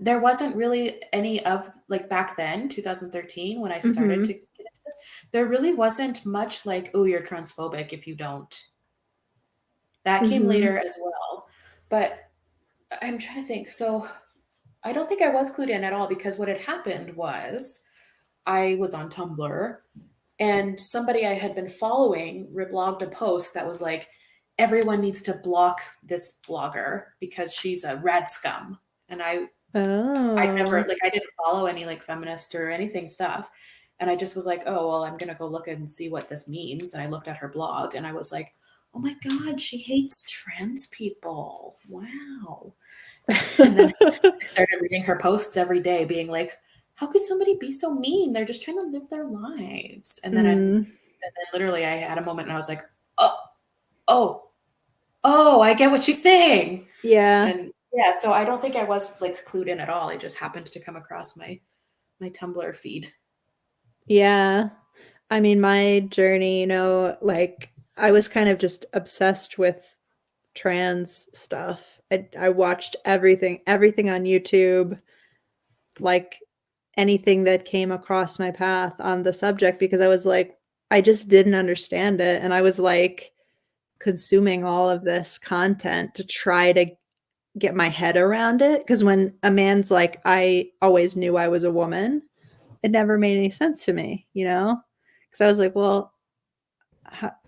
there wasn't really any of like back then, 2013, when I started to mm-hmm, get into this, there really wasn't much like, oh, you're transphobic if you don't. That came mm-hmm, later as well. But I'm trying to think. So I don't think I was clued in at all because what had happened was I was on Tumblr and somebody I had been following reblogged a post that was like, everyone needs to block this blogger because she's a rad scum. And I'd never oh, like I didn't follow any like feminist or anything stuff. And I just was like, oh well, I'm gonna go look and see what this means. And I looked at her blog and I was like, oh my God, she hates trans people. Wow. And then I started reading her posts every day, being like, how could somebody be so mean? They're just trying to live their lives. mm, And then literally I had a moment and I was like, oh, oh, oh, I get what she's saying. yeah, And yeah, so I don't think I was like clued in at all. I just happened to come across my Tumblr feed. yeah. I mean, my journey, like, I was kind of just obsessed with trans stuff. I watched everything on YouTube, like anything that came across my path on the subject because I was like, I just didn't understand it. And I was like consuming all of this content to try to get my head around it. Because when a man's like, I always knew I was a woman, it never made any sense to me, you know? Because I was like, well,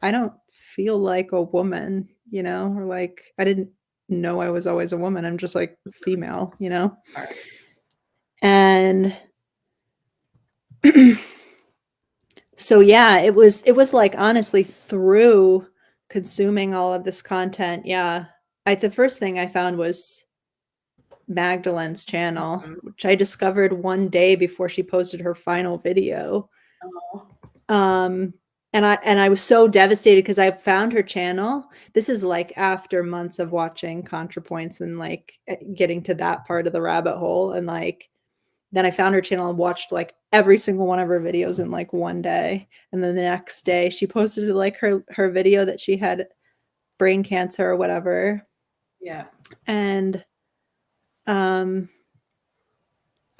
I don't feel like a woman, or like I didn't know I was always a woman. I'm just like female, Or, And so yeah, it was like honestly through consuming all of this content, yeah. The first thing I found was Magdalene's channel, mm, which I discovered one day before she posted her final video. oh, Um and I was so devastated because I found her channel. This is like after months of watching ContraPoints and like getting to that part of the rabbit hole, and like then I found her channel and watched like every single one of her videos in like one day. And then the next day she posted like her video that she had brain cancer or whatever. yeah. And um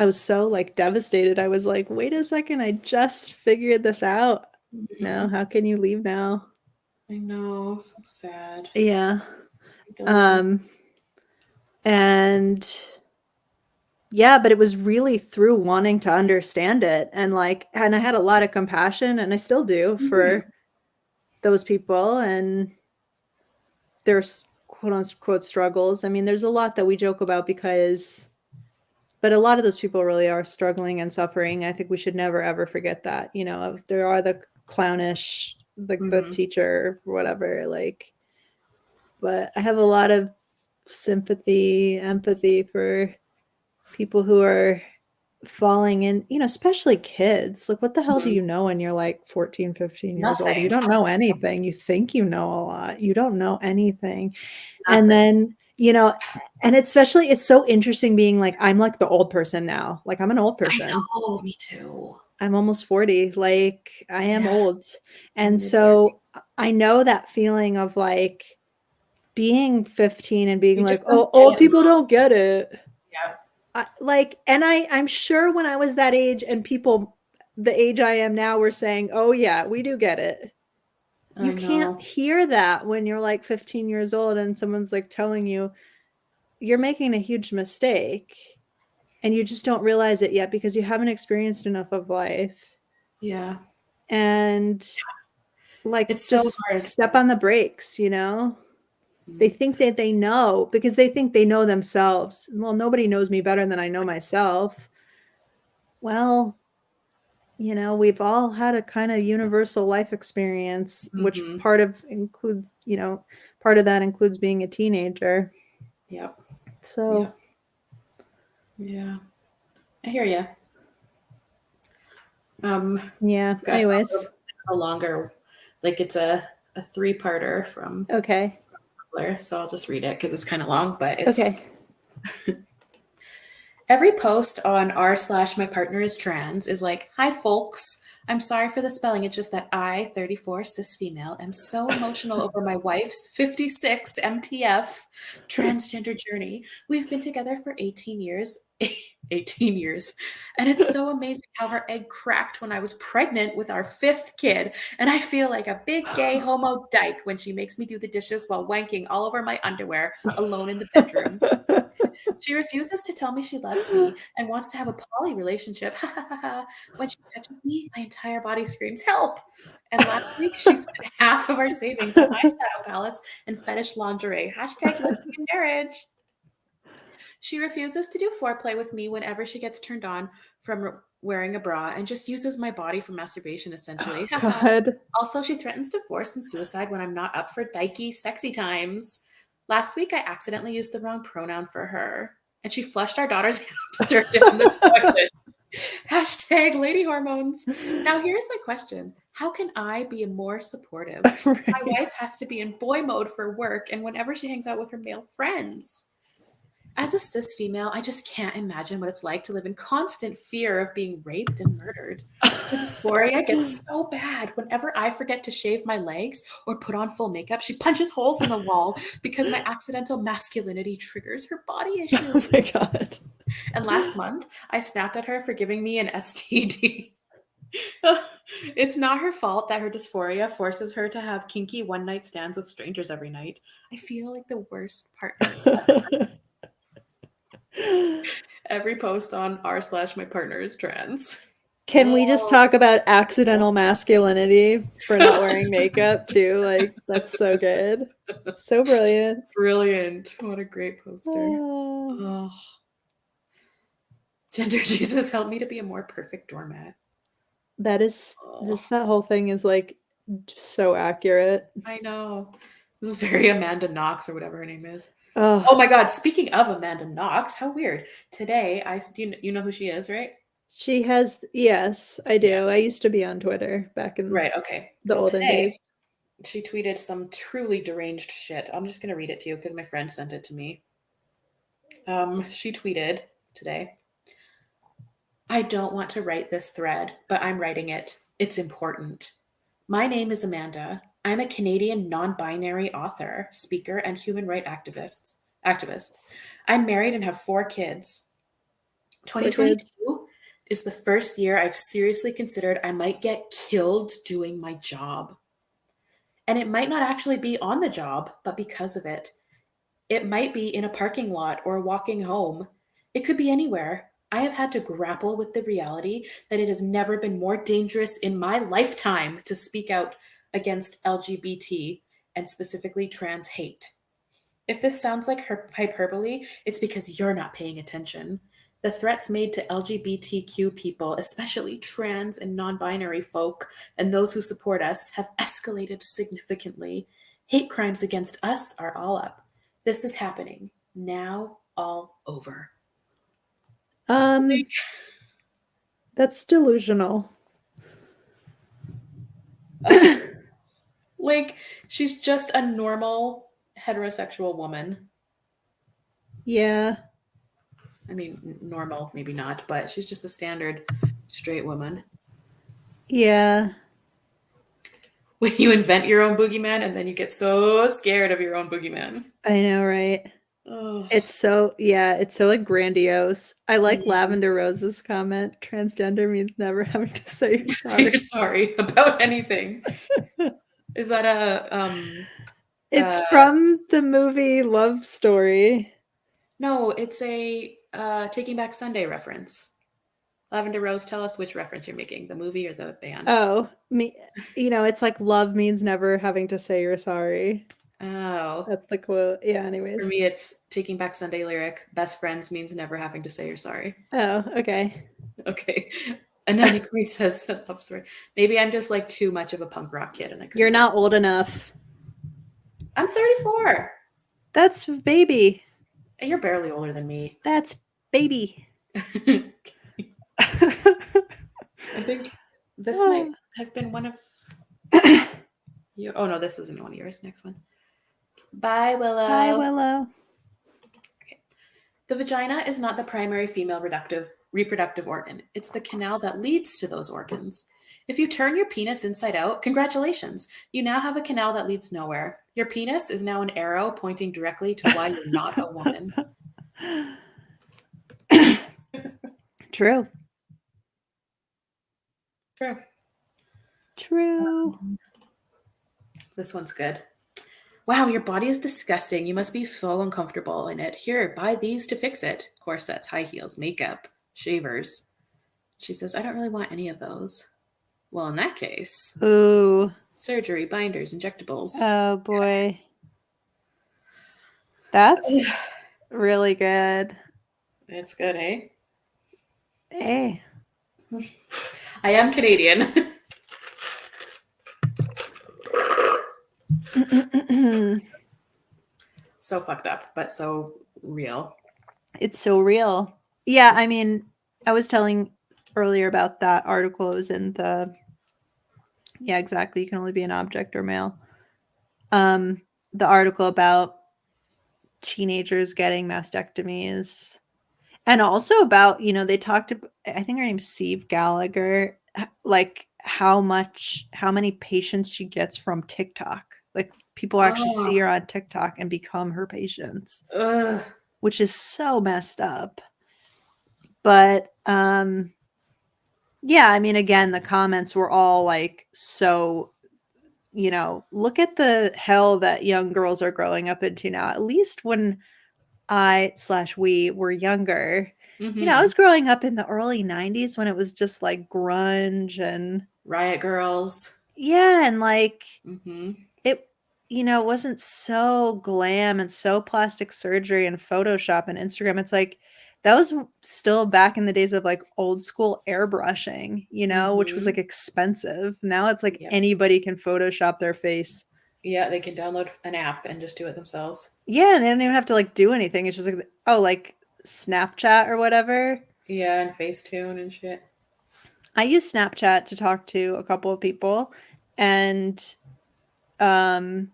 I was so like devastated. I was like, wait a second, I just figured this out. No, Mhm. how can you leave now? I know, so sad. Yeah. Darling. Um, and yeah, but it was really through wanting to understand it and like, and I had a lot of compassion and I still do Mhm. for those people and their quote unquote struggles. I mean, there's a lot that we joke about because, but a lot of those people really are struggling and suffering. I think we should never ever forget that. You know, there are the clownish, like the Mhm. teacher, whatever, like, but I have a lot of sympathy, empathy for people who are falling in, you know, especially kids. Like, what the hell do Mhm. you know when you're like 14, 15 years old? You Nothing. don't know anything. You think you know a lot. You don't know anything. And Nothing. then, you know, and especially it's so interesting being like, I'm like the old person now. Like, I'm an old I person. know, me too. I'm almost 40. Like, I am Yeah, old. in And so mid-30s. I know that feeling of like being 15 and being You like, just don't oh, get old it, people Mom. don't get it. Yeah. Like, and I'm sure when I was that age and people the age I am now were saying, "Oh yeah, we do get it." You I can't know. hear that when you're like 15 years old and someone's like telling you you're making a huge mistake and you just don't realize it yet because you haven't experienced enough of life. Yeah. And like It's so just hard. step on the brakes, you know? They Mhm. think that they know because they think they know themselves. Well, nobody knows me better than I know myself. Well, you know, we've all had a kind of universal life experience, which Mhm. part of includes, you know, part of that includes being a teenager. Yep. So, Yep. Yeah. I hear you. yeah, I've got anyways. a longer, like it's a three-parter from Okay. Tumblr, so I'll just read it because it's kind of long, but it's Okay. every post on r/ my partner is trans is like, hi folks. I'm sorry for the spelling. It's just that I, 34 cis female, am so emotional over my wife's 56 MTF transgender journey. We've been together for 18 years. 18 years. And it's so amazing how her egg cracked when I was pregnant with our fifth kid. And I feel like a big gay homo dyke when she makes me do the dishes while wanking all over my underwear alone in the bedroom. She refuses to tell me she loves me and wants to have a poly relationship. When she touches me, my entire body screams, help! And last week, she spent half of our savings on eyeshadow palettes and fetish lingerie. Hashtag lesbian marriage. She refuses to do foreplay with me whenever she gets turned on from wearing a bra and just uses my body for masturbation, Oh essentially. God. Also, she threatens divorce and suicide when I'm not up for dykey, sexy times. Last week, I accidentally used the wrong pronoun for her, and she flushed our daughter's hamster down the toilet. Hashtag lady hormones. Now, here's my question. How can I be more supportive? My Right. wife has to be in boy mode for work and whenever she hangs out with her male friends. As a cis female, I just can't imagine what it's like to live in constant fear of being raped and murdered. Her dysphoria gets so bad whenever I forget to shave my legs or put on full makeup. She punches holes in the wall because my accidental masculinity triggers her body Oh my issues. God. And last month, I snapped at her for giving me an STD. It's not her fault that her dysphoria forces her to have kinky one night stands with strangers every night. I feel like the worst partner. Every post on r/ my partner is trans. Can we just talk about accidental masculinity for not wearing Oh. makeup too? Like, that's so good. So brilliant. Brilliant. What a great poster. Ah, Oh, Gender Jesus, help me to be a more perfect doormat. that is Oh, just that whole thing is like so accurate. I know. This is very Amanda Knox or whatever her name is. Oh Oh, my God. Speaking of Amanda Knox, how weird. Today, you know who she is, right? she has, yes, I Yeah. do. I used to be on Twitter back in Right. Okay. the Well, olden today days. she tweeted some truly deranged shit. I'm just going to read it to you because my friend sent it to me. She tweeted today, I don't want to write this thread, but I'm writing it. It's important. My name is Amanda. I'm a Canadian non-binary author, speaker, and human rights activist. I'm married and have 4 kids. Poor kids. 2022 is the first year I've seriously considered I might get killed doing my job. And it might not actually be on the job, but because of it. It might be in a parking lot or walking home. It could be anywhere. I have had to grapple with the reality that it has never been more dangerous in my lifetime to speak out against LGBT and specifically trans hate. If this sounds like hyperbole, it's because you're not paying attention. The threats made to LGBTQ people, especially trans and non binary folk, and those who support us, have escalated significantly. Hate crimes against us are all up. This is happening now all over. Um, that's delusional. Like, she's just a normal heterosexual woman. Yeah. I mean, normal, maybe not, but she's just a standard straight woman. Yeah. When you invent your own boogeyman and then you get so scared of your own boogeyman. I know, right? Oh, It's so like grandiose. I like mm. Lavender Rose's comment. Transgender means never having to say you're Say you're sorry. sorry about anything. Is that a It's uh from the movie Love Story. no, it's a Taking Back Sunday reference. Lavender Rose, tell us which reference you're making, the movie or the band? Oh, me, it's like love means never having to say you're sorry. Oh, That's the quote. Yeah, for anyways. me it's Taking Back Sunday lyric, best friends means never having to say you're sorry. Oh, okay. Okay. Anani Koi says that love story. Maybe I'm just like too much of a punk rock kid and I You're couldn't get. not old enough. I'm 34. That's baby. You're barely older than me. That's baby. I think this might have been one of you. Oh no, this isn't one of yours. Next one. Bye, Bye, Willow. Willow. Okay. The vagina is not the primary female reproductive organ. It's the canal that leads to those organs. If you turn your penis inside out, congratulations. You now have a canal that leads nowhere. Your penis is now an arrow pointing directly to why you're not a woman. True. True. True. This one's good. Wow, your body is disgusting. You must be so uncomfortable in it. Here, buy these to fix it. Corsets, high heels, makeup, shavers. She says, I don't really want any of those. Well, in that case, Ooh. surgery, binders, injectables. Oh boy. That's really good. It's good, eh? Hey. I am Canadian. So fucked up, but so real. It's so real. Yeah, I mean, I was telling earlier about that article. It was in the yeah, exactly. You can only be an object or male. The article about teenagers getting mastectomies. And also about, they talked about, I think her name's Steve Gallagher, like how many patients she gets from TikTok. Like people actually see Oh, her on TikTok and become her patients, ugh. which is so messed up. But yeah, I mean, again, the comments were all like, so, look at the hell that young girls are growing up into now. At least when we were younger. I Mm-hmm. was growing up in the early 90s when it was just like grunge and Riot girls. yeah, and like Mm-hmm. it, wasn't so glam and so plastic surgery and Photoshop and Instagram. It's like that was still back in the days of like old school airbrushing, which was Mm-hmm. like expensive. Now it's like Yep. anybody can Photoshop their face. Yeah, they can download an app and just do it themselves. Yeah, and they don't even have to like do anything. It's just like, oh, like Snapchat or whatever. Yeah, and Facetune and shit. I use Snapchat to talk to a couple of people, and um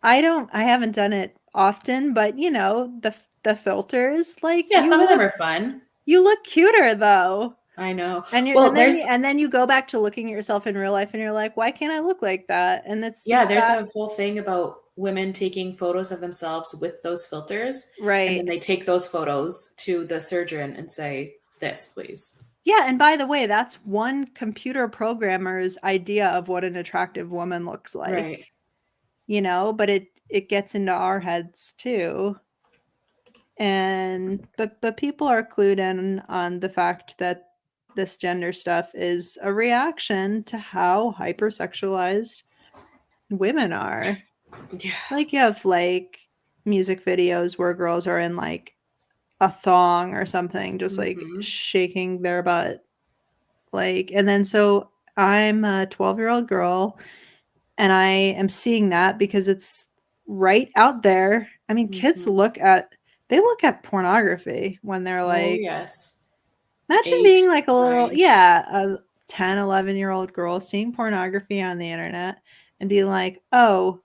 I haven't done it often, but the filters, like Yeah, some of them are fun. you look cuter though. I know. And you Well, and then you go back to looking at yourself in real life and you're like, why can't I look like that? And it's yeah, just there's that a whole thing about women taking photos of themselves with those filters, and then right. they take those photos to the surgeon and say, this, please. Yeah, and by the way, that's one computer programmer's idea of what an attractive woman looks Right. like, but it gets into our heads too. And but people are clued in on the fact that this gender stuff is a reaction to how hypersexualized women are. Yeah. Like you have like music videos where girls are in like a thong or something, just like Mm-hmm. shaking their butt. Like, and then so I'm a 12-year-old girl and I am seeing that because it's right out there. I mean, kids Mm-hmm. look at pornography when they're Oh, like, yes. imagine being Eight, like a little, nine. yeah, a 10, 11-year-old girl seeing pornography on the internet and being like, oh,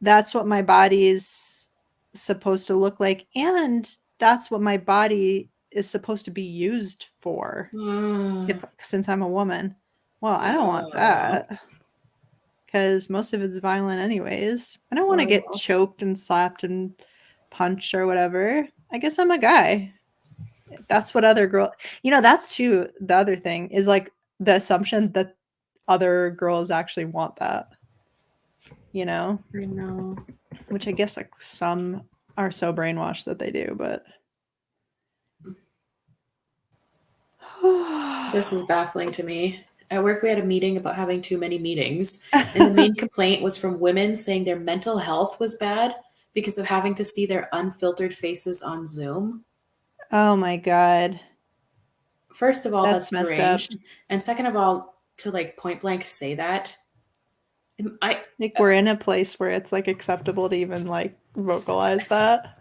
that's what my body is supposed to look like. And that's what my body is supposed to be used for Mm. since I'm a woman. Well, I don't want Uh, that because most of it's violent anyways. I don't want to get well, choked and slapped and punched or whatever. I guess I'm a guy. That's what other girl, that's too the other thing is like the assumption that other girls actually want that, you know, I know. which I guess like some are so brainwashed that they do, but This is baffling to me. At work, we had a meeting about having too many meetings, and the main complaint was from women saying their mental health was bad because of having to see their unfiltered faces on Zoom. Oh my god. First of all, That's that's messed up. deranged. And second of all, to like point blank say that, I, Like we're in a place where it's like acceptable to even like vocalize that.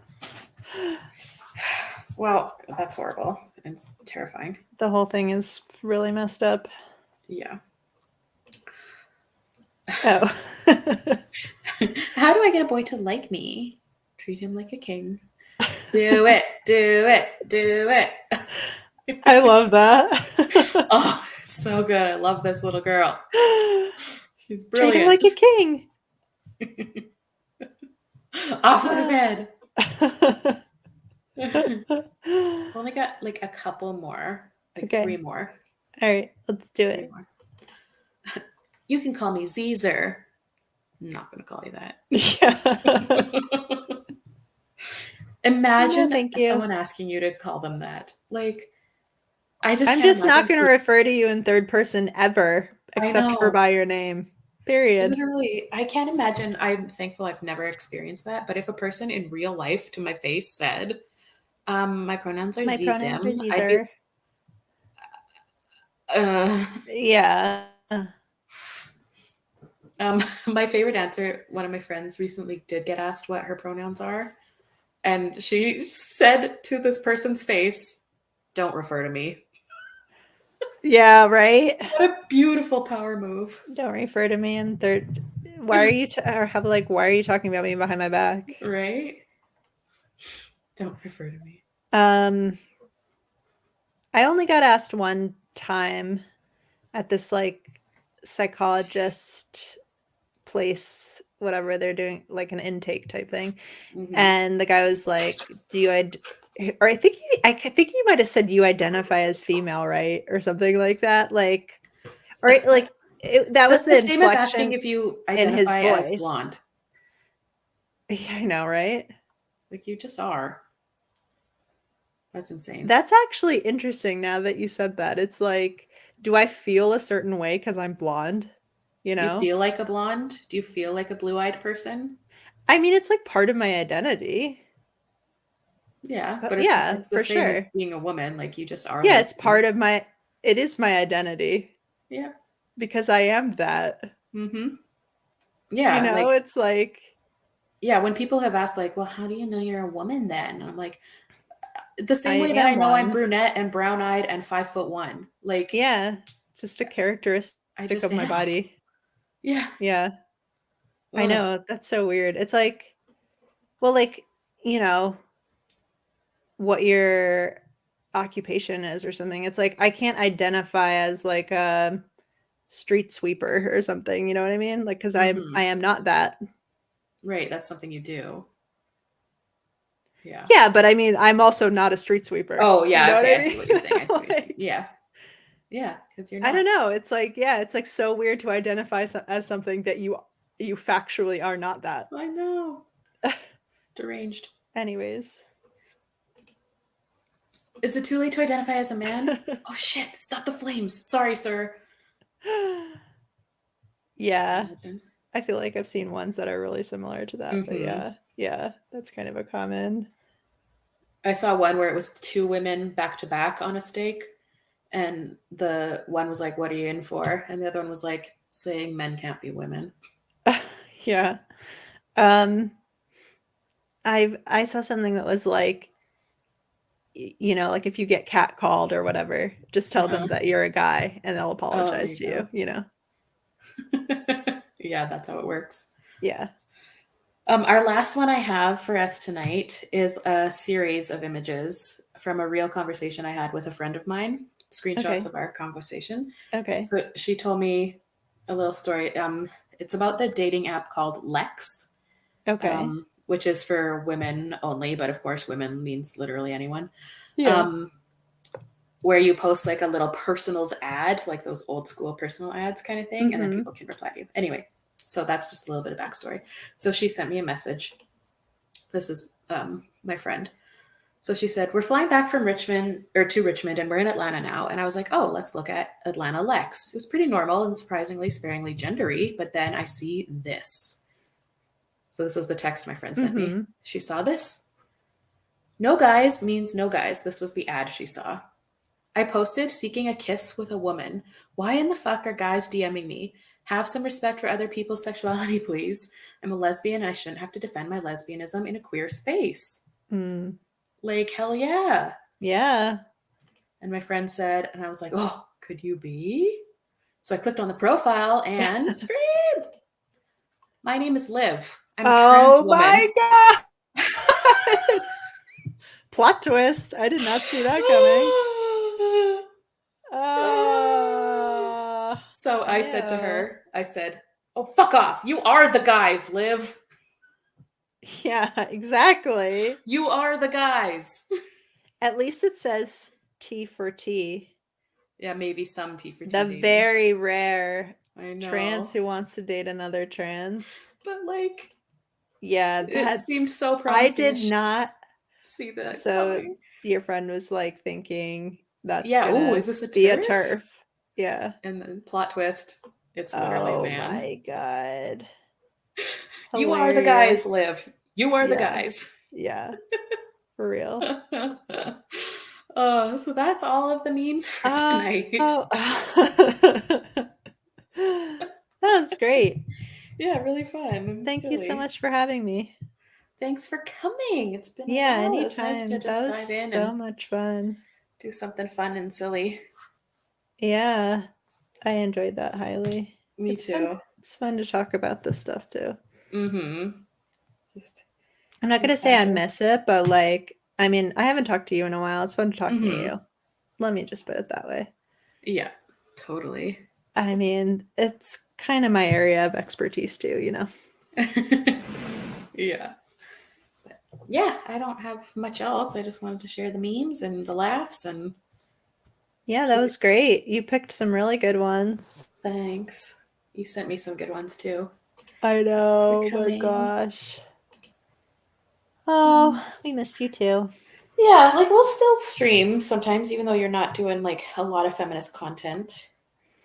well, that's horrible and terrifying. The whole thing is really messed up. Yeah. Oh. How do I get a boy to like me? Treat him like a king. Do it, do it, do I it. love that. Oh, so good. I love this little girl. She's Treat him brilliant. like a king. Off with his head. Only got like a couple more, like three Okay. more. All right, let's do Three it. more. You can call me Caesar. I'm not going to call you that. Yeah. No, Imagine thank you. someone asking you to call them that. Like, I just I'm can't just imagine. not going to refer to you in third person ever, I except for know. by your name. Period. Literally, I can't imagine. I'm thankful I've never experienced that. But if a person in real life to my face said, my pronouns are My Z pronouns are Zim, I'd be, Caesar. uh, Yeah. my favorite answer, one of my friends recently did get asked what her pronouns are. And she said to this person's face, don't refer to me. Yeah, right? What a beautiful power move. Don't refer to me in third. Why are you or have like why are you talking about me behind my back? Right? Don't refer to me. Um I only got asked one time at this like psychologist place, whatever they're doing, like an intake type thing. Mm-hmm. And the guy was like, "Do you or I think he might have said you identify as female, right?" Or something like that. Like, or like that was That's the the same as asking inflection if you in his identify as voice. blonde. Yeah, I know, right? Like you just are. That's insane. That's actually interesting now that you said that. It's like, do I feel a certain way because I'm blonde? You Do you know? feel like a blonde? Do you feel like a blue-eyed person? I mean, it's like part of my identity. Yeah, But but it's yeah, it's the for same as sure. being a woman. Like you just are Yeah, it's part lesbians. of it is my identity Yeah. because I am that. Mm-hmm. Yeah, like It's like yeah, when people have asked like, "Well, how do you know you're a woman then?" And I'm like, the I same way that I am know I'm one. brunette and brown-eyed and 5'1". Like Yeah, it's just a I characteristic just of my am. body. Yeah. Yeah, I Ugh. know. That's so weird. It's like, well, like, you know, what your occupation is or something. It's like I can't identify as like a street sweeper or something, you know what I mean? Like cuz I Mm-hmm. am not that. Right, that's something you do. Yeah. Yeah, but I mean, I'm also not a street sweeper. Oh, You know yeah. what Okay. I I see mean? what you're saying. I see what you're saying. Like, Yeah. Yeah. Because you're I don't not. know. It's like, yeah, it's like so weird to identify as something that you factually are not that. I know. Deranged. Anyways. Is it too late to identify as a man? Oh, shit. Stop the flames. Sorry, sir. Yeah. Imagine. I feel like I've seen ones that are really similar to that, but Mm-hmm. yeah. Yeah, that's kind of a common. I saw one where it was two women back to back on a stake, and the one was like, "What are you in for?" And the other one was like, "Saying men can't be women." Yeah. Um I saw something that was like, you know, like if you get catcalled or whatever, just Uh tell them huh. that you're a guy and they'll Oh, there apologize you to you, go. you know. Yeah, that's how it works. Yeah. Our last one I have for us tonight is a series of images from a real conversation I had with a friend of mine, screenshots Okay. of our conversation. Okay. So she told me a little story. It's about the dating app called Lex, Okay. which is for women only, but of course, women means literally anyone. Yeah. Um, where you post like a little personals ad, like those old school personal ads kind of thing, and then Mhm. people can reply to you. Anyway, so that's just a little bit of backstory. So she sent me a message. This is my friend. So she said, "We're flying back from Richmond or to Richmond, and we're in Atlanta now." And I was like, "Oh, let's look at Atlanta Lex." It was pretty normal and surprisingly sparingly gendery, but then I see this. So this is the text my friend sent me. Mhm. She saw this. No guys means no guys. This was the ad she saw. I posted seeking a kiss with a woman. Why in the fuck are guys DMing me? Have some respect for other people's sexuality, please. I'm a lesbian and I shouldn't have to defend my lesbianism in a queer space. Mm. Like, hell yeah. Yeah. And my friend said, and I was like, oh, could you be? So I clicked on the profile and scream. My name is Liv. I'm a trans Oh my woman. god. Plot twist. I did not see that coming. Uh, So I said to ew. her, I said, oh, fuck off. You are the guys, Liv. Yeah, exactly. You are the guys. At least it says T for T. Yeah, maybe some T for T The dating. very rare I trans know. who wants to date another trans. But like, Yeah, it seemed that's. so I promising to did not. see that So coming. your friend was like thinking that's Yeah. Oh, gonna is this a be a turf? turf. Yeah. And then plot twist, it's literally a Oh man. my god. You are the guys, Hilarious. Liv. You are the Yeah. guys. Yeah. For real. Oh, so that's all of the memes for tonight. Oh. That was great. Yeah, really fun and Thank you so silly. much for having me. Thanks for coming. It's been a Yeah, while. It was nice to anytime. That just was dive in so and much fun. do something fun and silly. Yeah, I enjoyed that highly. Me too. It's fun to talk about this stuff too. Mm-hmm. Just I'm not some gonna say I casual. miss it, but like, I mean, I haven't talked to you in a while. It's fun talking to Mm-hmm. you. Let me just put it that way. Yeah, totally. I mean, it's kind of my area of expertise too, you know. Yeah. Yeah, I don't have much else. I just wanted to share the memes and the laughs and Yeah, that keep was it. great. You picked some really good ones. Thanks. You sent me some good ones too. I Thanks for know, my coming. gosh. Oh, we missed you too. Yeah, like we'll still stream sometimes, even though you're not doing like a lot of feminist content,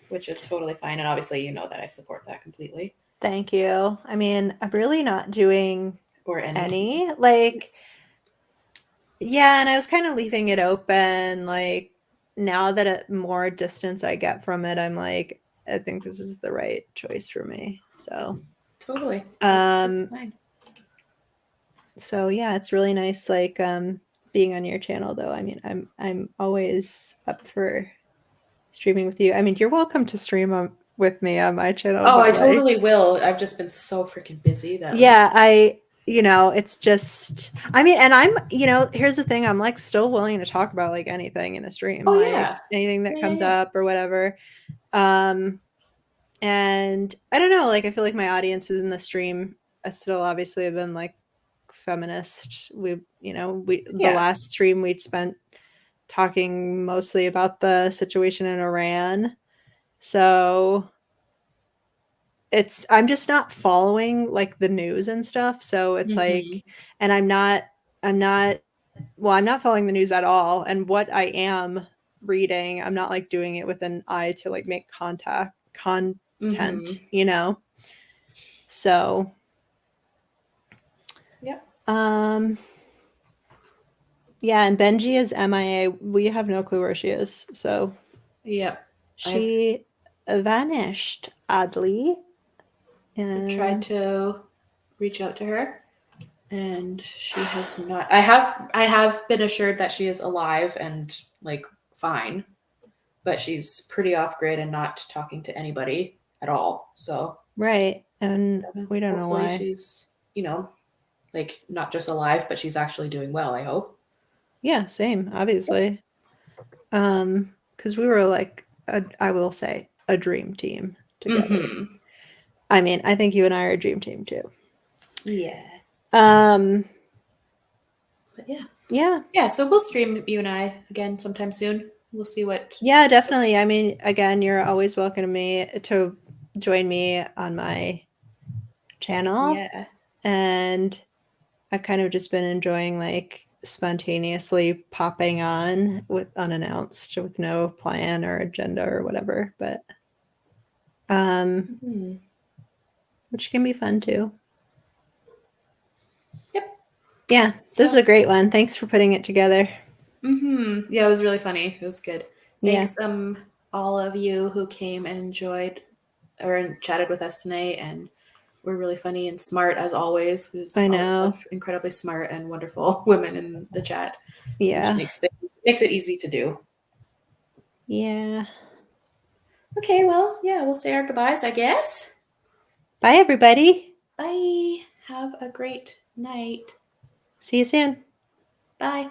which is totally fine. And obviously, you know that I support that completely. Thank you. I mean, I'm really not doing Or any. any. Like, yeah, and I was kind of leaving it open. Like, now that at more distance I get from it, I'm like, I think this is the right choice for me. Totally. That's perfectly Um, fine. so yeah, it's really nice like being on your channel though. I mean, I'm always up for streaming with you. I mean, you're welcome to stream with me on my channel, Oh, I but like totally will. I've just been so freaking busy that like. yeah, you know, it's just I mean, and I'm, you know, here's the thing, I'm like still willing to talk about like anything in a stream, Oh like yeah. anything that Yeah, yeah, comes yeah. up or whatever. Um and I don't know, like I feel like my audiences in the stream I still obviously have been like feminist. The Yeah. last stream we'd spent talking mostly about the situation in Iran. So I'm just not following like the news and stuff. So it's Mhm. like, and I'm not well, I'm not following the news at all. And what I am reading, I'm not like doing it with an eye to like make content, Mhm. you know? So, Yep. yeah, and Benji is MIA. We have no clue where she is. So Yep. I've she vanished, oddly. tried And to reach out to her, and she has not. I have been assured that she is alive and like fine, but she's pretty off grid and not talking to anybody at all. So right. And we don't know hopefully why. she's, like not just alive, but she's actually doing well, I hope. Yeah, same, obviously. Because we were like, I will say, a dream team together. Mm-hmm. I mean, I think you and I are a dream team too. Yeah. Um, But yeah. yeah, Yeah, so we'll stream you and I again sometime soon. We'll see what yeah, definitely. I mean, again, you're always welcome to join me on my channel, yeah. and I've kind of just been enjoying like spontaneously popping on with unannounced with no plan or agenda or whatever, but um Mm-hmm. which can be fun too. Yep. Yeah, this is So a great one. Thanks for putting it together. yeah, it was really funny. It was good. Yeah, Thanks, all of you who came and enjoyed or chatted with us tonight, and were really funny and smart as always. We I always have know. incredibly smart and wonderful women in the chat, which Yeah. makes it easy to do. Yeah. Okay, well, yeah, we'll say our goodbyes, I guess. Bye, everybody. Bye. Have a great night. See you soon. Bye.